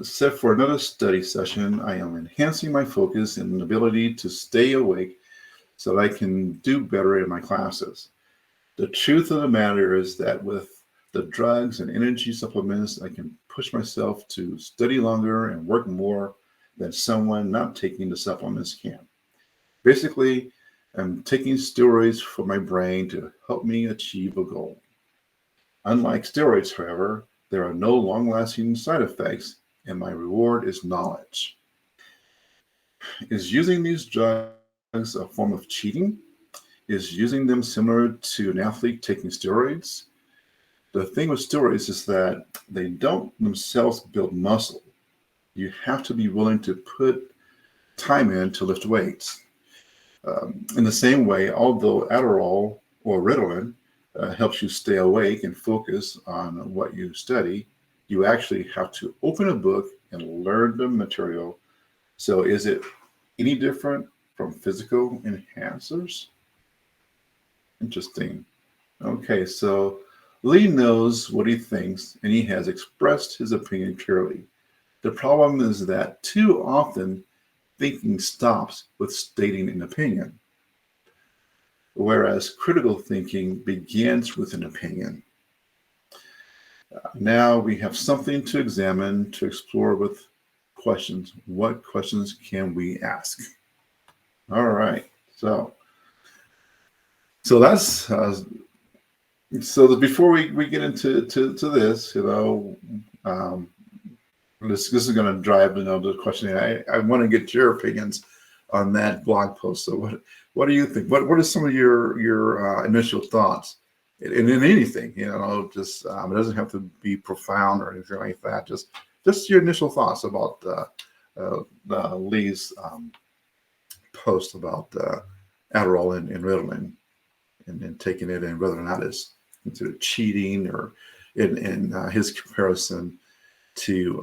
Set for another study session, I am enhancing my focus and ability to stay awake so that I can do better in my classes. The truth of the matter is that with the drugs and energy supplements, I can push myself to study longer and work more than someone not taking the supplements can. Basically, I'm taking steroids for my brain to help me achieve a goal. Unlike steroids, however, there are no long-lasting side effects, and my reward is knowledge. Is using these drugs a form of cheating? Is using them similar to an athlete taking steroids? The thing with steroids is that they don't themselves build muscle. You have to be willing to put time in to lift weights. In the same way, although Adderall or Ritalin helps you stay awake and focus on what you study, you actually have to open a book and learn the material. So is it any different from physical enhancers? Interesting. Okay, so Lee knows what he thinks, and he has expressed his opinion clearly. The problem is that too often thinking stops with stating an opinion, whereas critical thinking begins with an opinion. Now we have something to examine, to explore with questions. What questions can we ask? All right, so that's before we get into this, this is going to drive the question. I want to get your opinions on that blog post. So what do you think? What are some of your initial thoughts? In anything, just it doesn't have to be profound or anything like that. Just your initial thoughts about Lee's post about Adderall and Ritalin, and taking it, and whether or not it's considered cheating, or in his comparison to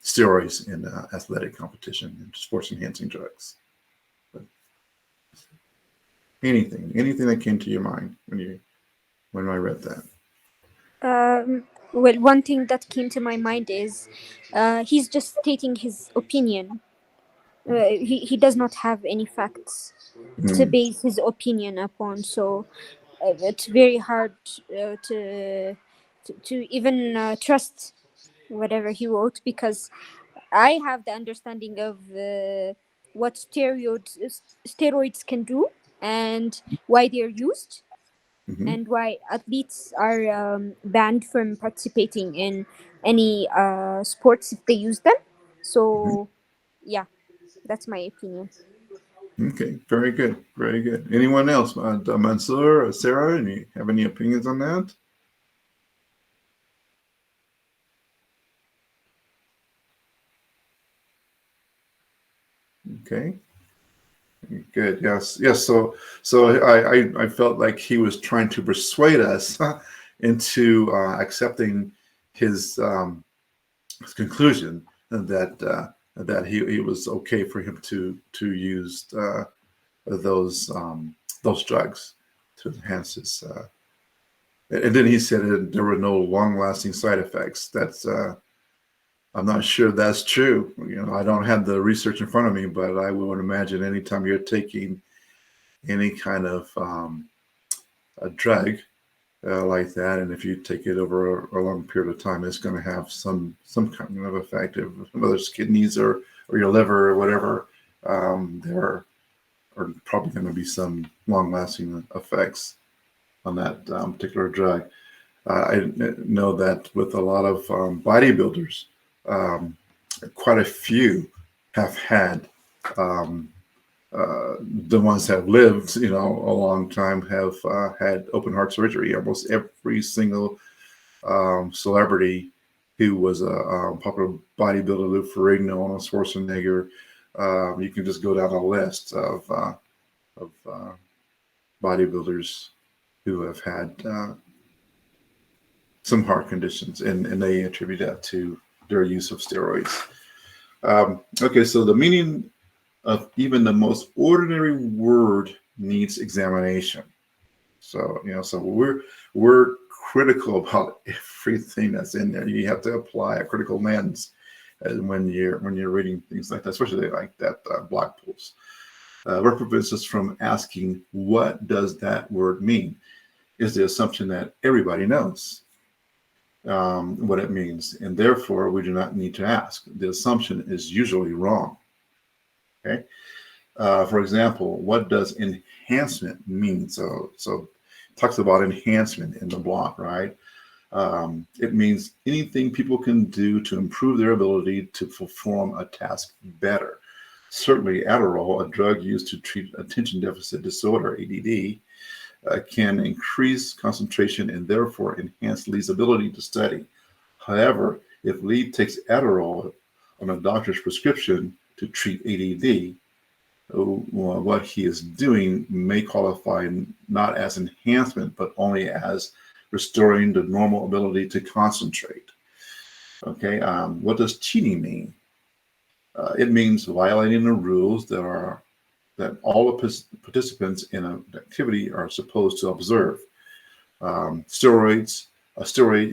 steroids in athletic competition and sports enhancing drugs. But anything that came to your mind when I read that? Well, one thing that came to my mind is he's just stating his opinion. He does not have any facts to Mm. base his opinion upon. So it's very hard to even trust whatever he wrote, because I have the understanding of what steroids can do and why they're used, Hmm. and why athletes are banned from participating in any sports if they use them. Hmm. So, yeah, that's my opinion. Okay, very good, very good. Anyone else? Mansoor or Sarah, any have any opinions on that? Okay, good. Yes, yes. So I felt like he was trying to persuade us into accepting his his conclusion that he was okay for him to use those those drugs to enhance his. And then he said that there were no long-lasting side effects. That's I'm not sure that's true. You know, I don't have the research in front of me, but I would imagine anytime you're taking any kind of a drug like that, and if you take it over a long period of time, it's going to have some kind of effect, whether it's kidneys or your liver or whatever. There are probably going to be some long-lasting effects on that particular drug. I know that with a lot of bodybuilders, um, quite a few have had um, the ones that have lived, you know, a long time have had open heart surgery. Almost every single celebrity who was a popular bodybuilder, Lou Ferrigno, Arnold Schwarzenegger. You can just go down a list of bodybuilders who have had some heart conditions, and they attribute that to their use of steroids. Okay, so the meaning of even the most ordinary word needs examination. So you know, so we're critical about everything that's in there. You have to apply a critical lens when you're reading things like that, especially like that blog post. What prevents us from asking, what does that word mean? Is the assumption that everybody knows what it means, and therefore we do not need to ask. The assumption is usually wrong. Okay. For example, what does enhancement mean? So it talks about enhancement in the block, right? It means anything people can do to improve their ability to perform a task better. Certainly, Adderall, a drug used to treat attention deficit disorder, ADD, can increase concentration and therefore enhance Lee's ability to study. However, if Lee takes Adderall on a doctor's prescription to treat ADD, what he is doing may qualify not as enhancement, but only as restoring the normal ability to concentrate. Okay, what does cheating mean? It means violating the rules that all the participants in an activity are supposed to observe. Steroid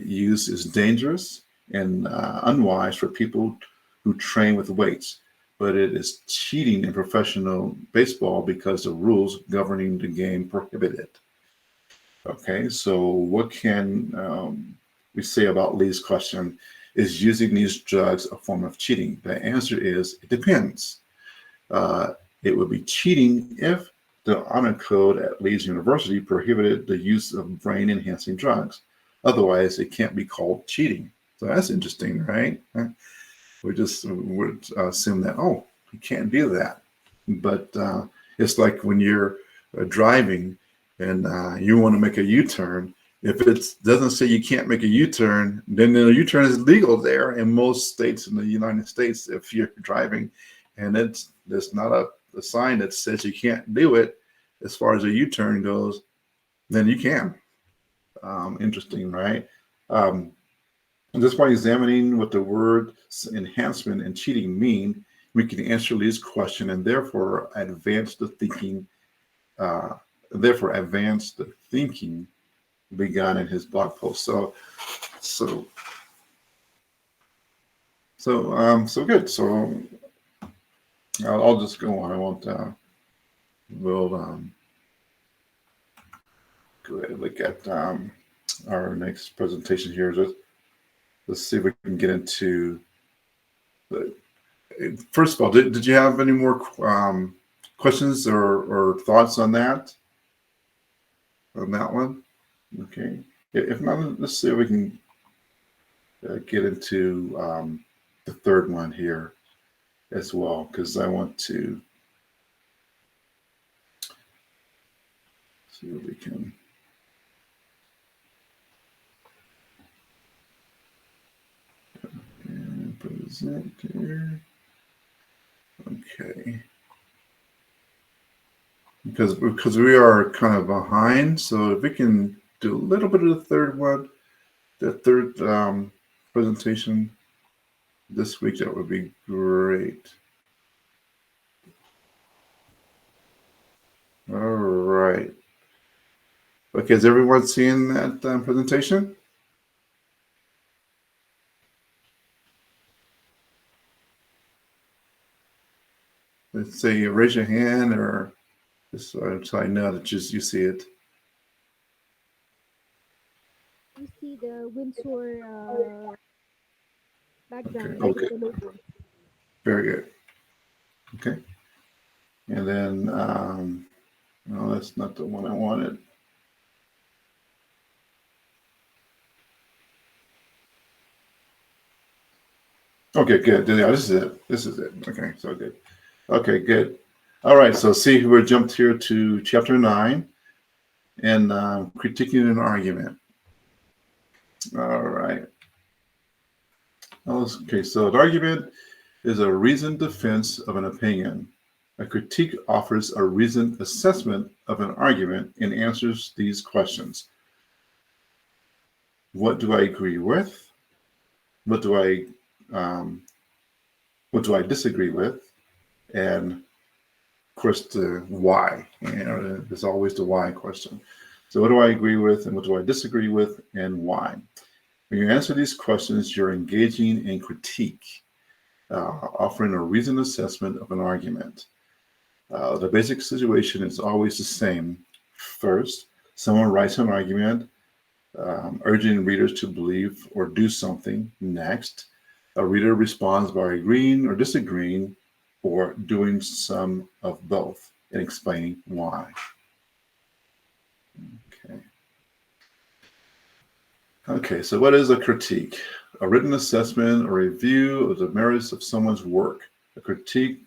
use is dangerous and unwise for people who train with weights, but it is cheating in professional baseball because the rules governing the game prohibit it. Okay, so what can we say about Lee's question? Is using these drugs a form of cheating? The answer is it depends. Uh, it would be cheating if the honor code at Leeds University prohibited the use of brain enhancing drugs. Otherwise, it can't be called cheating. So that's interesting, right? We just would assume that, oh, you can't do that. But it's like when you're driving and you want to make a U-turn. If it doesn't say you can't make a U-turn, then the U-turn is legal there in most states in the United States if you're driving, and there's not a sign that says you can't do it as far as a U-turn goes, then you can. Interesting, right? Um, and just by examining what the words enhancement and cheating mean, we can answer Lee's question and therefore advance the thinking. Therefore, advance the thinking begun in his blog post. So, so good. So I'll just go on. I won't we'll go ahead and look at our next presentation here. Let's see if we can get into the. First of all, did you have any more questions or thoughts on that? On that one? Okay. If not, let's see if we can get into the third one here as well, because I want to see what we can. And present here. Okay. Because we are kind of behind, so if we can do a little bit of the third one, the third presentation this week, that would be great. All right. Okay, is everyone seeing that presentation? Let's say raise your hand, or just so I know that you see it. You see the Windsor background, Okay. the logo. Very good. Okay. And then, no, that's not the one I wanted. Okay, good. Yeah, this is it. This is it. Okay, so good. Okay, good. All right, so see, we jumped here to chapter 9 and critiquing an argument. All right. Okay, so an argument is a reasoned defense of an opinion. A critique offers a reasoned assessment of an argument and answers these questions. What do I agree with? What do I disagree with? And of course, the why. There's always the why question. So what do I agree with, and what do I disagree with, and why? When you answer these questions, you're engaging in critique, offering a reasoned assessment of an argument. The basic situation is always the same. First, someone writes an argument, urging readers to believe or do something. Next, a reader responds by agreeing or disagreeing, or doing some of both, and explaining why. Okay, so what is a critique? A written assessment or review of the merits of someone's work. A critique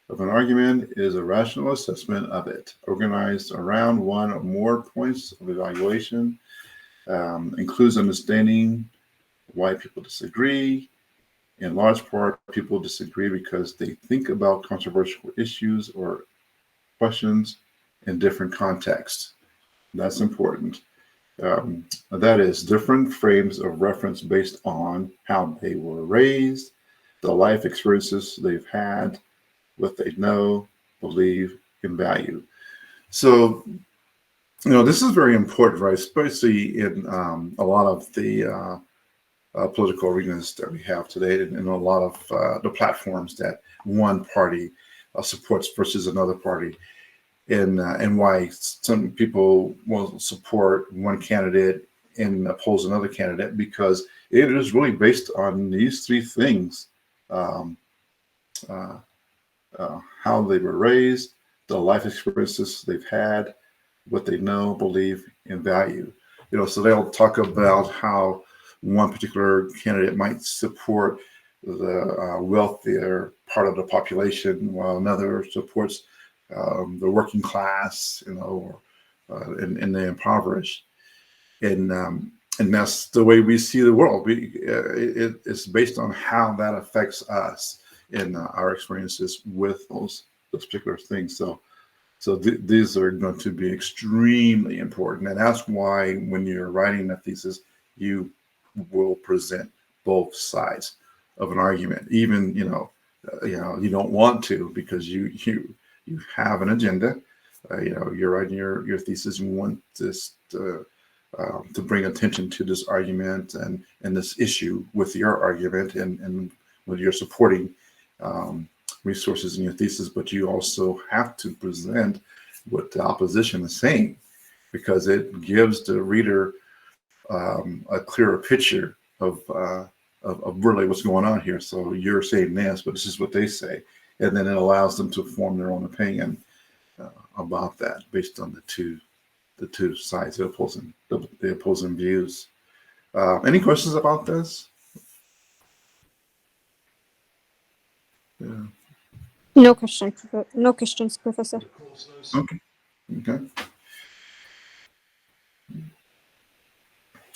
of an argument is a rational assessment of it, organized around one or more points of evaluation, includes understanding why people disagree. In large part, people disagree because they think about controversial issues or questions in different contexts. That's important. That is, different frames of reference based on how they were raised, the life experiences they've had, what they know, believe, and value. So, this is very important, right? Especially in a lot of the political arenas that we have today, and a lot of the platforms that one party supports versus another party. And why some people will support one candidate and oppose another candidate, because it is really based on these three things: how they were raised, the life experiences they've had, what they know, believe, and value. So they'll talk about how one particular candidate might support the wealthier part of the population, while another supports the working class, or and the impoverished, and that's the way we see the world. It's based on how that affects us in our experiences with those particular things. So these are going to be extremely important, and that's why when you're writing a thesis, you will present both sides of an argument. Even you don't want to, because you have an agenda. You're writing your thesis. You want this to bring attention to this argument and this issue with your argument, and with your supporting resources in your thesis. But you also have to present what the opposition is saying, because it gives the reader a clearer picture of really what's going on here. So you're saying this, but this is what they say, and then it allows them to form their own opinion about that based on the two sides, the opposing views. Any questions about this? Yeah. No questions, Professor. Okay. Okay.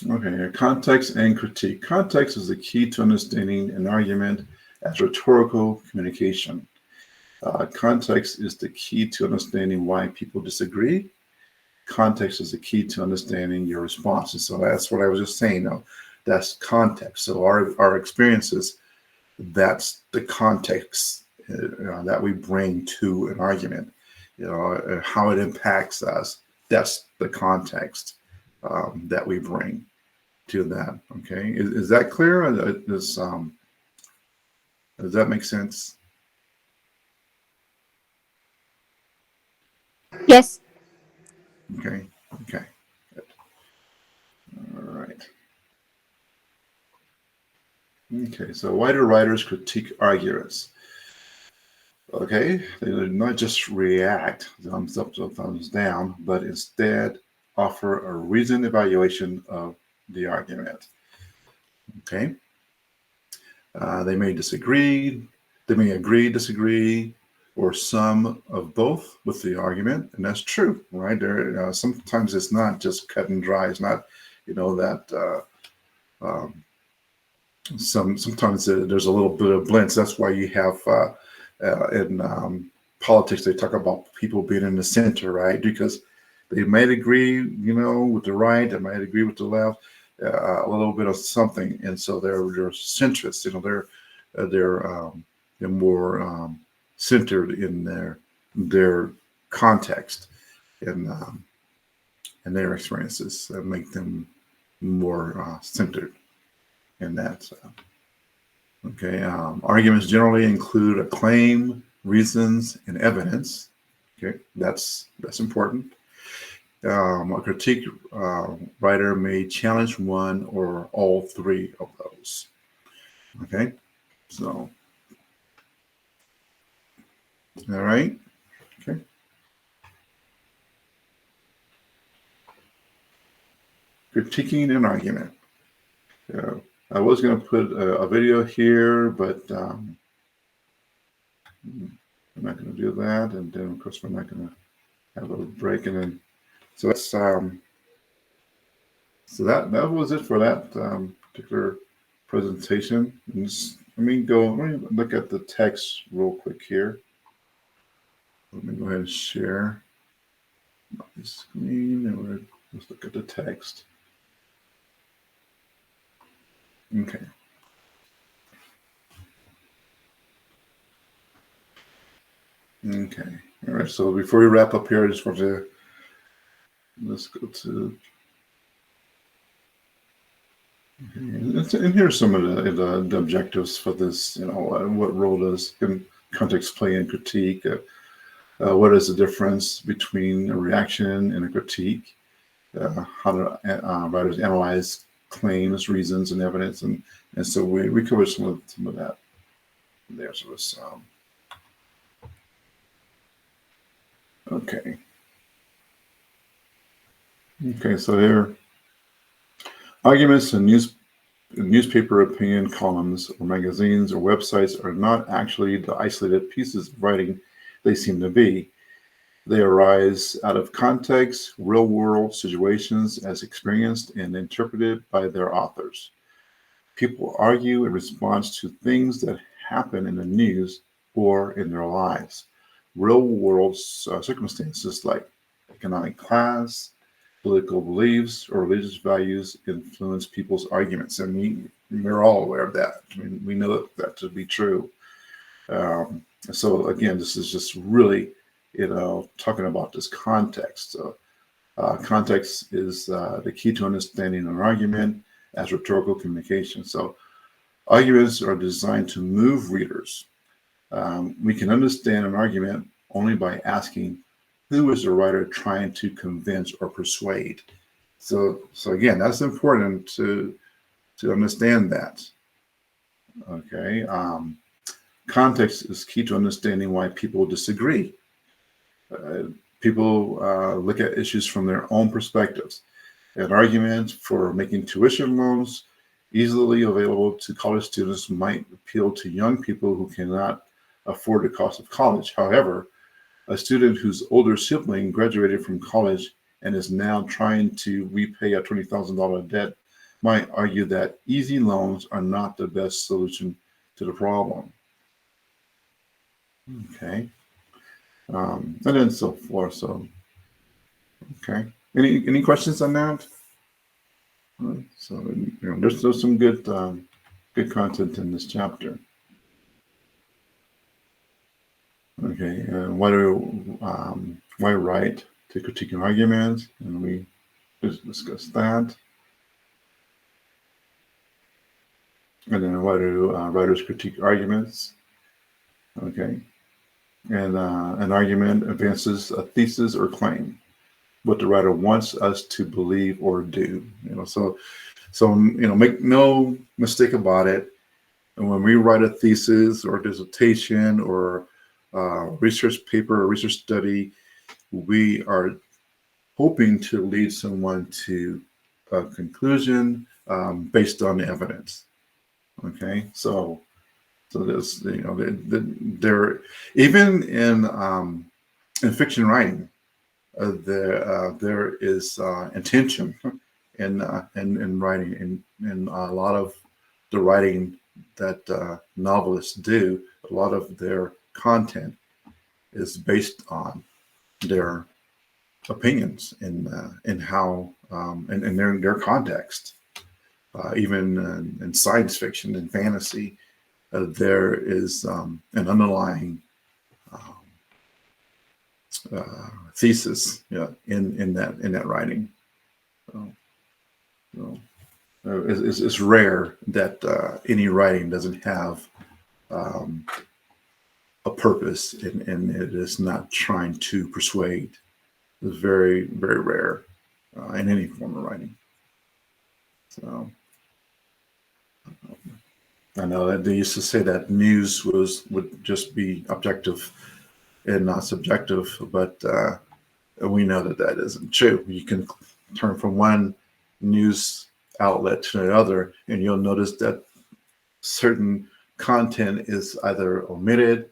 Okay. Context and critique. Context is the key to understanding an argument as rhetorical communication. Context is the key to understanding why people disagree. Context is the key to understanding your responses. So that's what I was just saying. That's context. So our experiences, that's the context that we bring to an argument. How it impacts us. That's the context that we bring to that. Okay, is that clear? Does that make sense? Yes. Okay. Okay. Good. All right. Okay. So why do writers critique arguments? Okay, they do not just react, thumbs up or thumbs down, but instead offer a reasoned evaluation of the argument. Okay. They may disagree, they may agree, disagree, or some of both with the argument, and that's true, right? There, sometimes it's not just cut and dry. It's not, that sometimes there's a little bit of blends. That's why you have in politics they talk about people being in the center, right? Because they might agree, with the right, they might agree with the left, a little bit of something, and so they're centrists. They're more centered in their context and their experiences that make them more centered in that. Okay, arguments generally include a claim, reasons, and evidence. Okay, that's important. A critique writer may challenge one or all three of those. Okay, so all right. Okay. Critiquing an argument. I was going to put a video here, but I'm not going to do that. And then, of course, we're not going to have a break. And then, so that's so that was it for that particular presentation. And let me look at the text real quick here. Let me go ahead and share my screen, and let's look at the text. Okay. Okay. All right. So before we wrap up here, I just want to let's go to. Okay. And here's some of the objectives for this. What role does context play in critique? What is the difference between a reaction and a critique? How do writers analyze claims, reasons, and evidence? And so we covered some of that there. So it's okay. Okay, so here, arguments in newspaper opinion columns or magazines or websites are not actually the isolated pieces of writing they seem to be. They arise out of context, real-world situations as experienced and interpreted by their authors. People argue in response to things that happen in the news or in their lives. Real-world circumstances like economic class, political beliefs, or religious values influence people's arguments. And we're all aware of that. I mean, we know that to be true. So again, this is just really, talking about this context. So context is the key to understanding an argument as rhetorical communication. So arguments are designed to move readers. We can understand an argument only by asking who is the writer trying to convince or persuade? So again, that's important to understand that. Okay. Context is key to understanding why people disagree. People look at issues from their own perspectives. An argument for making tuition loans easily available to college students might appeal to young people who cannot afford the cost of college. However, a student whose older sibling graduated from college and is now trying to repay a $20,000 debt might argue that easy loans are not the best solution to the problem. Okay. And then so forth. So, okay. Any questions on that? So, there's some good content in this chapter. Okay. Why write to critique an argument? And we just discussed that. And then why do writers critique arguments? Okay. And an argument advances a thesis or claim, what the writer wants us to believe or do. So make no mistake about it. And when we write a thesis or dissertation or research paper or research study, we are hoping to lead someone to a conclusion based on the evidence. Okay, so there's there even in fiction writing, there is intention in writing, and a lot of the writing that novelists do, a lot of their content is based on their opinions and how in their context. Even in science fiction and fantasy, there is an underlying thesis, in that writing. It's rare that any writing doesn't have a purpose and it is not trying to persuade. It's very, very rare in any form of writing. So I know that they used to say that news would just be objective and not subjective, but we know that isn't true. You can turn from one news outlet to another, and you'll notice that certain content is either omitted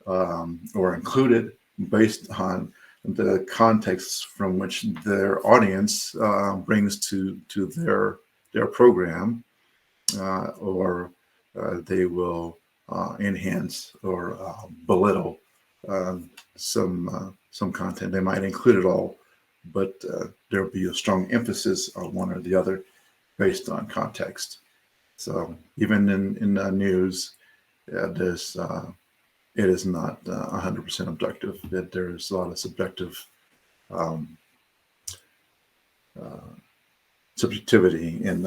or included based on the context from which their audience brings to their program, or they will enhance or belittle some content. They might include it all, but there will be a strong emphasis on one or the other based on context. So even in the news, it is not 100% objective. That there's a lot of subjective subjectivity in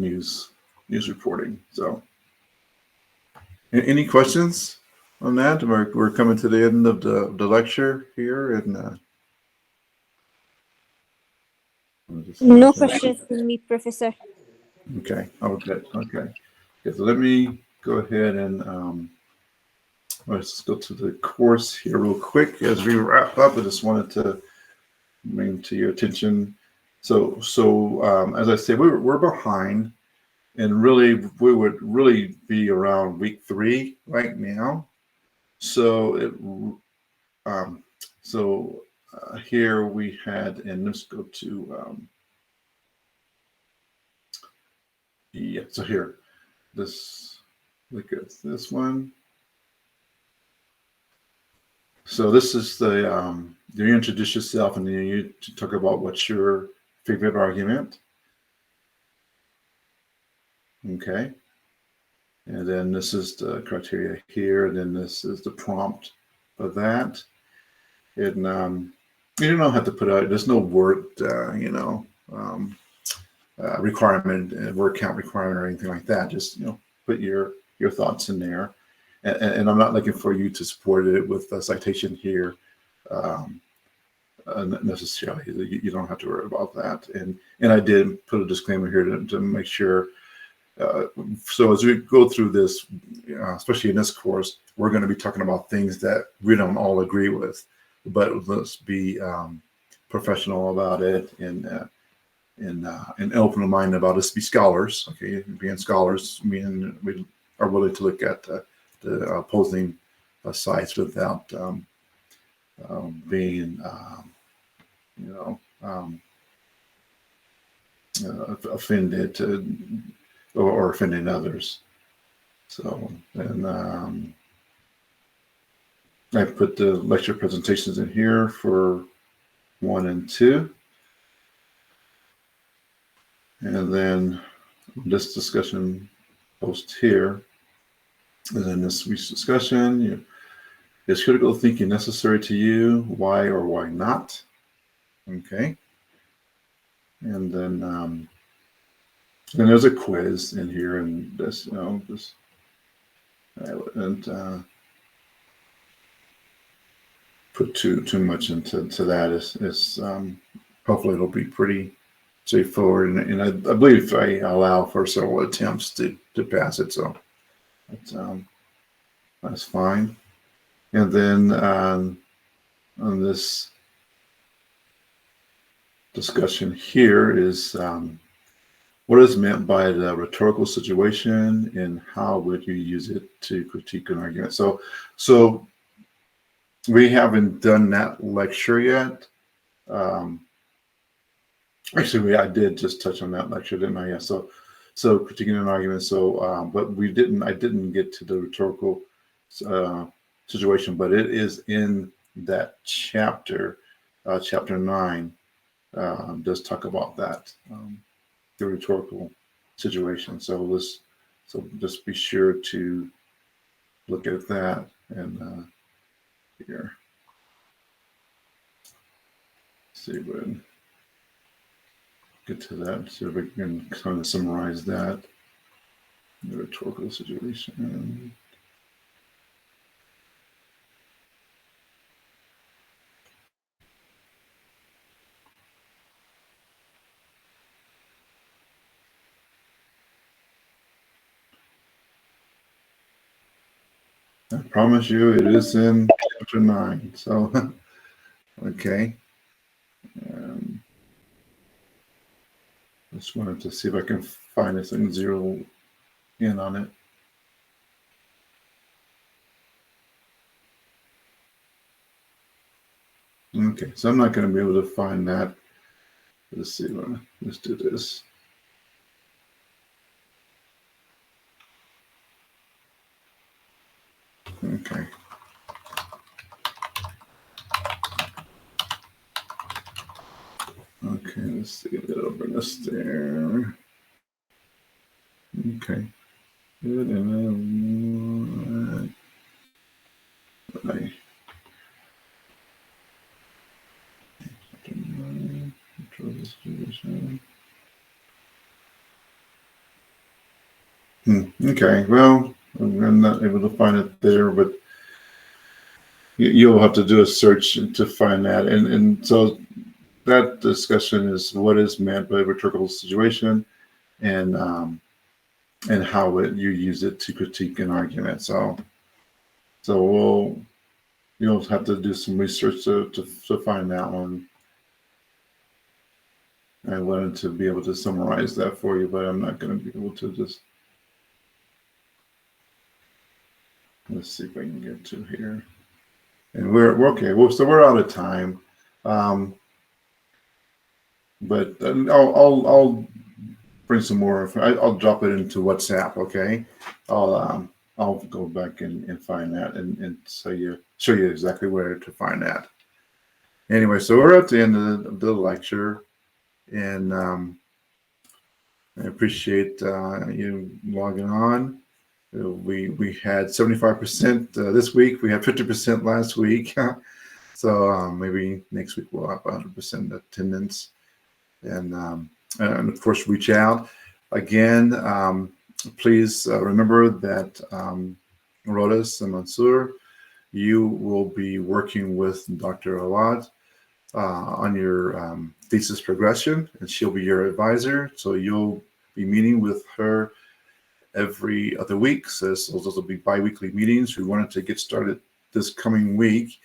news reporting. So, any questions on that? We're coming to the end of the lecture here, and No questions from me, Professor. Okay. Okay. So let me go ahead and let's go to the course here real quick as we wrap up. I just wanted to bring to your attention. So as I said, we're behind, and really we would really be around week 3 right now. So here we had, and let's go to so here, look at this one. So this is the you introduce yourself and then you talk about what's your favorite argument. Okay. And then this is the criteria here, and then this is the prompt for that. And you don't have to put out, there's no word, requirement, word count requirement or anything like that. Just, put your thoughts in there. And I'm not looking for you to support it with a citation here. necessarily. You don't have to worry about that. And I did put a disclaimer here to make sure. So as we go through this, especially in this course, we're going to be talking about things that we don't all agree with, but let's be professional about it and open-minded about it. Be scholars, okay? Being scholars, meaning we are willing to look at the opposing sides without being, offended or offending others. So, and I put the lecture presentations in here for 1 and 2. And then this discussion post here. And then this week's discussion, is critical thinking necessary to you? Why or why not? Okay. And then there's a quiz in here, and this, I wouldn't put too much into that. It's hopefully it'll be pretty straightforward, and I believe I allow for several attempts to pass it, so that's fine. And then on this discussion here is what is meant by the rhetorical situation and how would you use it to critique an argument. So we haven't done that lecture yet. Actually, I did just touch on that lecture, didn't I? Yeah. So critiquing an argument. So, but I didn't get to the rhetorical situation, but it is in that chapter, chapter 9, does talk about that, the rhetorical situation. So just be sure to look at that and here. See what. Get to that, so we can kind of summarize that. The rhetorical situation. I promise you it is in chapter 9. So, okay. Just wanted to see if I can find this and zero in on it. Okay, so I'm not going to be able to find that. Let's see. Let's do this. Okay. Okay, let's see. That'll bring us there. Okay. Good. And right. Okay, well, I'm not able to find it there, but you'll have to do a search to find that. And so that discussion is what is meant by rhetorical situation and how you use it to critique an argument. So you'll have to do some research to find that one. I wanted to be able to summarize that for you, but I'm not going to be able to just. Let's see if I can get to here. And we're okay. Well, so we're out of time. But I'll bring some more. I'll drop it into WhatsApp. Okay. I'll go back and find that and show you exactly where to find that. Anyway, so we're at the end of the lecture, and I appreciate you logging on. We had 75% this week. We had 50% last week. So maybe next week we'll have 100% attendance. And of course, reach out. Again, please remember that Rodas and Mansour, you will be working with Dr. Awaad. on your thesis progression, and she'll be your advisor. So you'll be meeting with her every other week. So those will be bi-weekly meetings. We wanted to get started this coming week.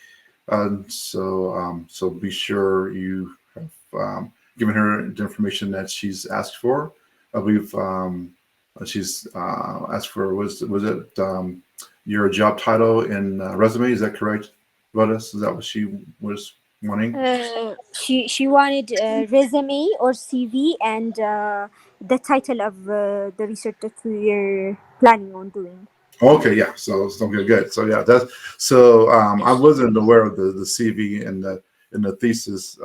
So be sure you have given her the information that she's asked for. I believe she's asked for, was it your job title and resume? Is that correct, Lotus? Is that what she was wanting? She wanted resume or CV and the title of the research that we are planning on doing. Okay, yeah. So okay, good. So yeah, that's so. I wasn't aware of the CV and the thesis.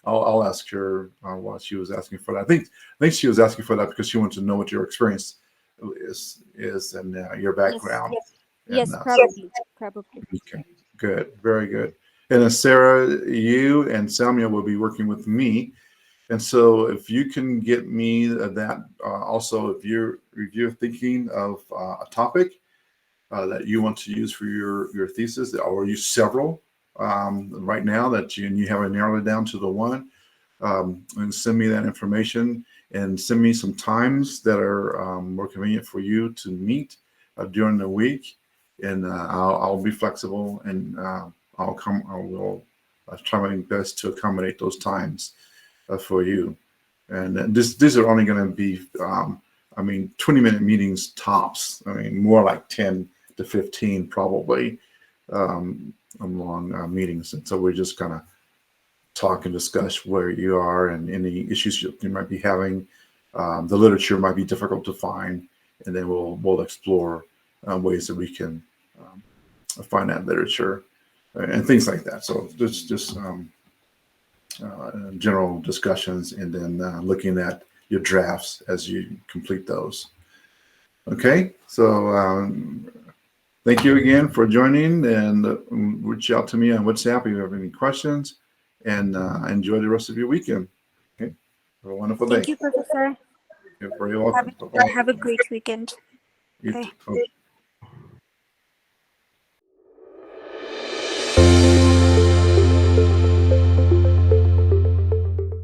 I'll ask her why she was asking for that. I think she was asking for that because she wanted to know what your experience is and your background. Yes, And, probably. Okay, good, very good. And then Sarah, you and Samuel will be working with me. And so if you can get me that, also if you're thinking of a topic that you want to use for your thesis, or use several right now that you haven't narrowed it down to the one, and send me that information and send me some times that are more convenient for you to meet during the week, and I'll be flexible, and I will try my best to accommodate those times for you. And these are only going to be 20-minute meetings tops. I mean, more like 10 to 15 probably, long meetings. And so we're just going to talk and discuss where you are and any issues you might be having. The literature might be difficult to find, and then we'll explore ways that we can find that literature and things like that. So just general discussions, and then looking at your drafts as you complete those. Okay, so thank you again for joining, and reach out to me on WhatsApp if you have any questions, and enjoy the rest of your weekend. Okay, have a wonderful day. Thank you, Professor. You're very welcome. Have a great weekend. You Okay. too.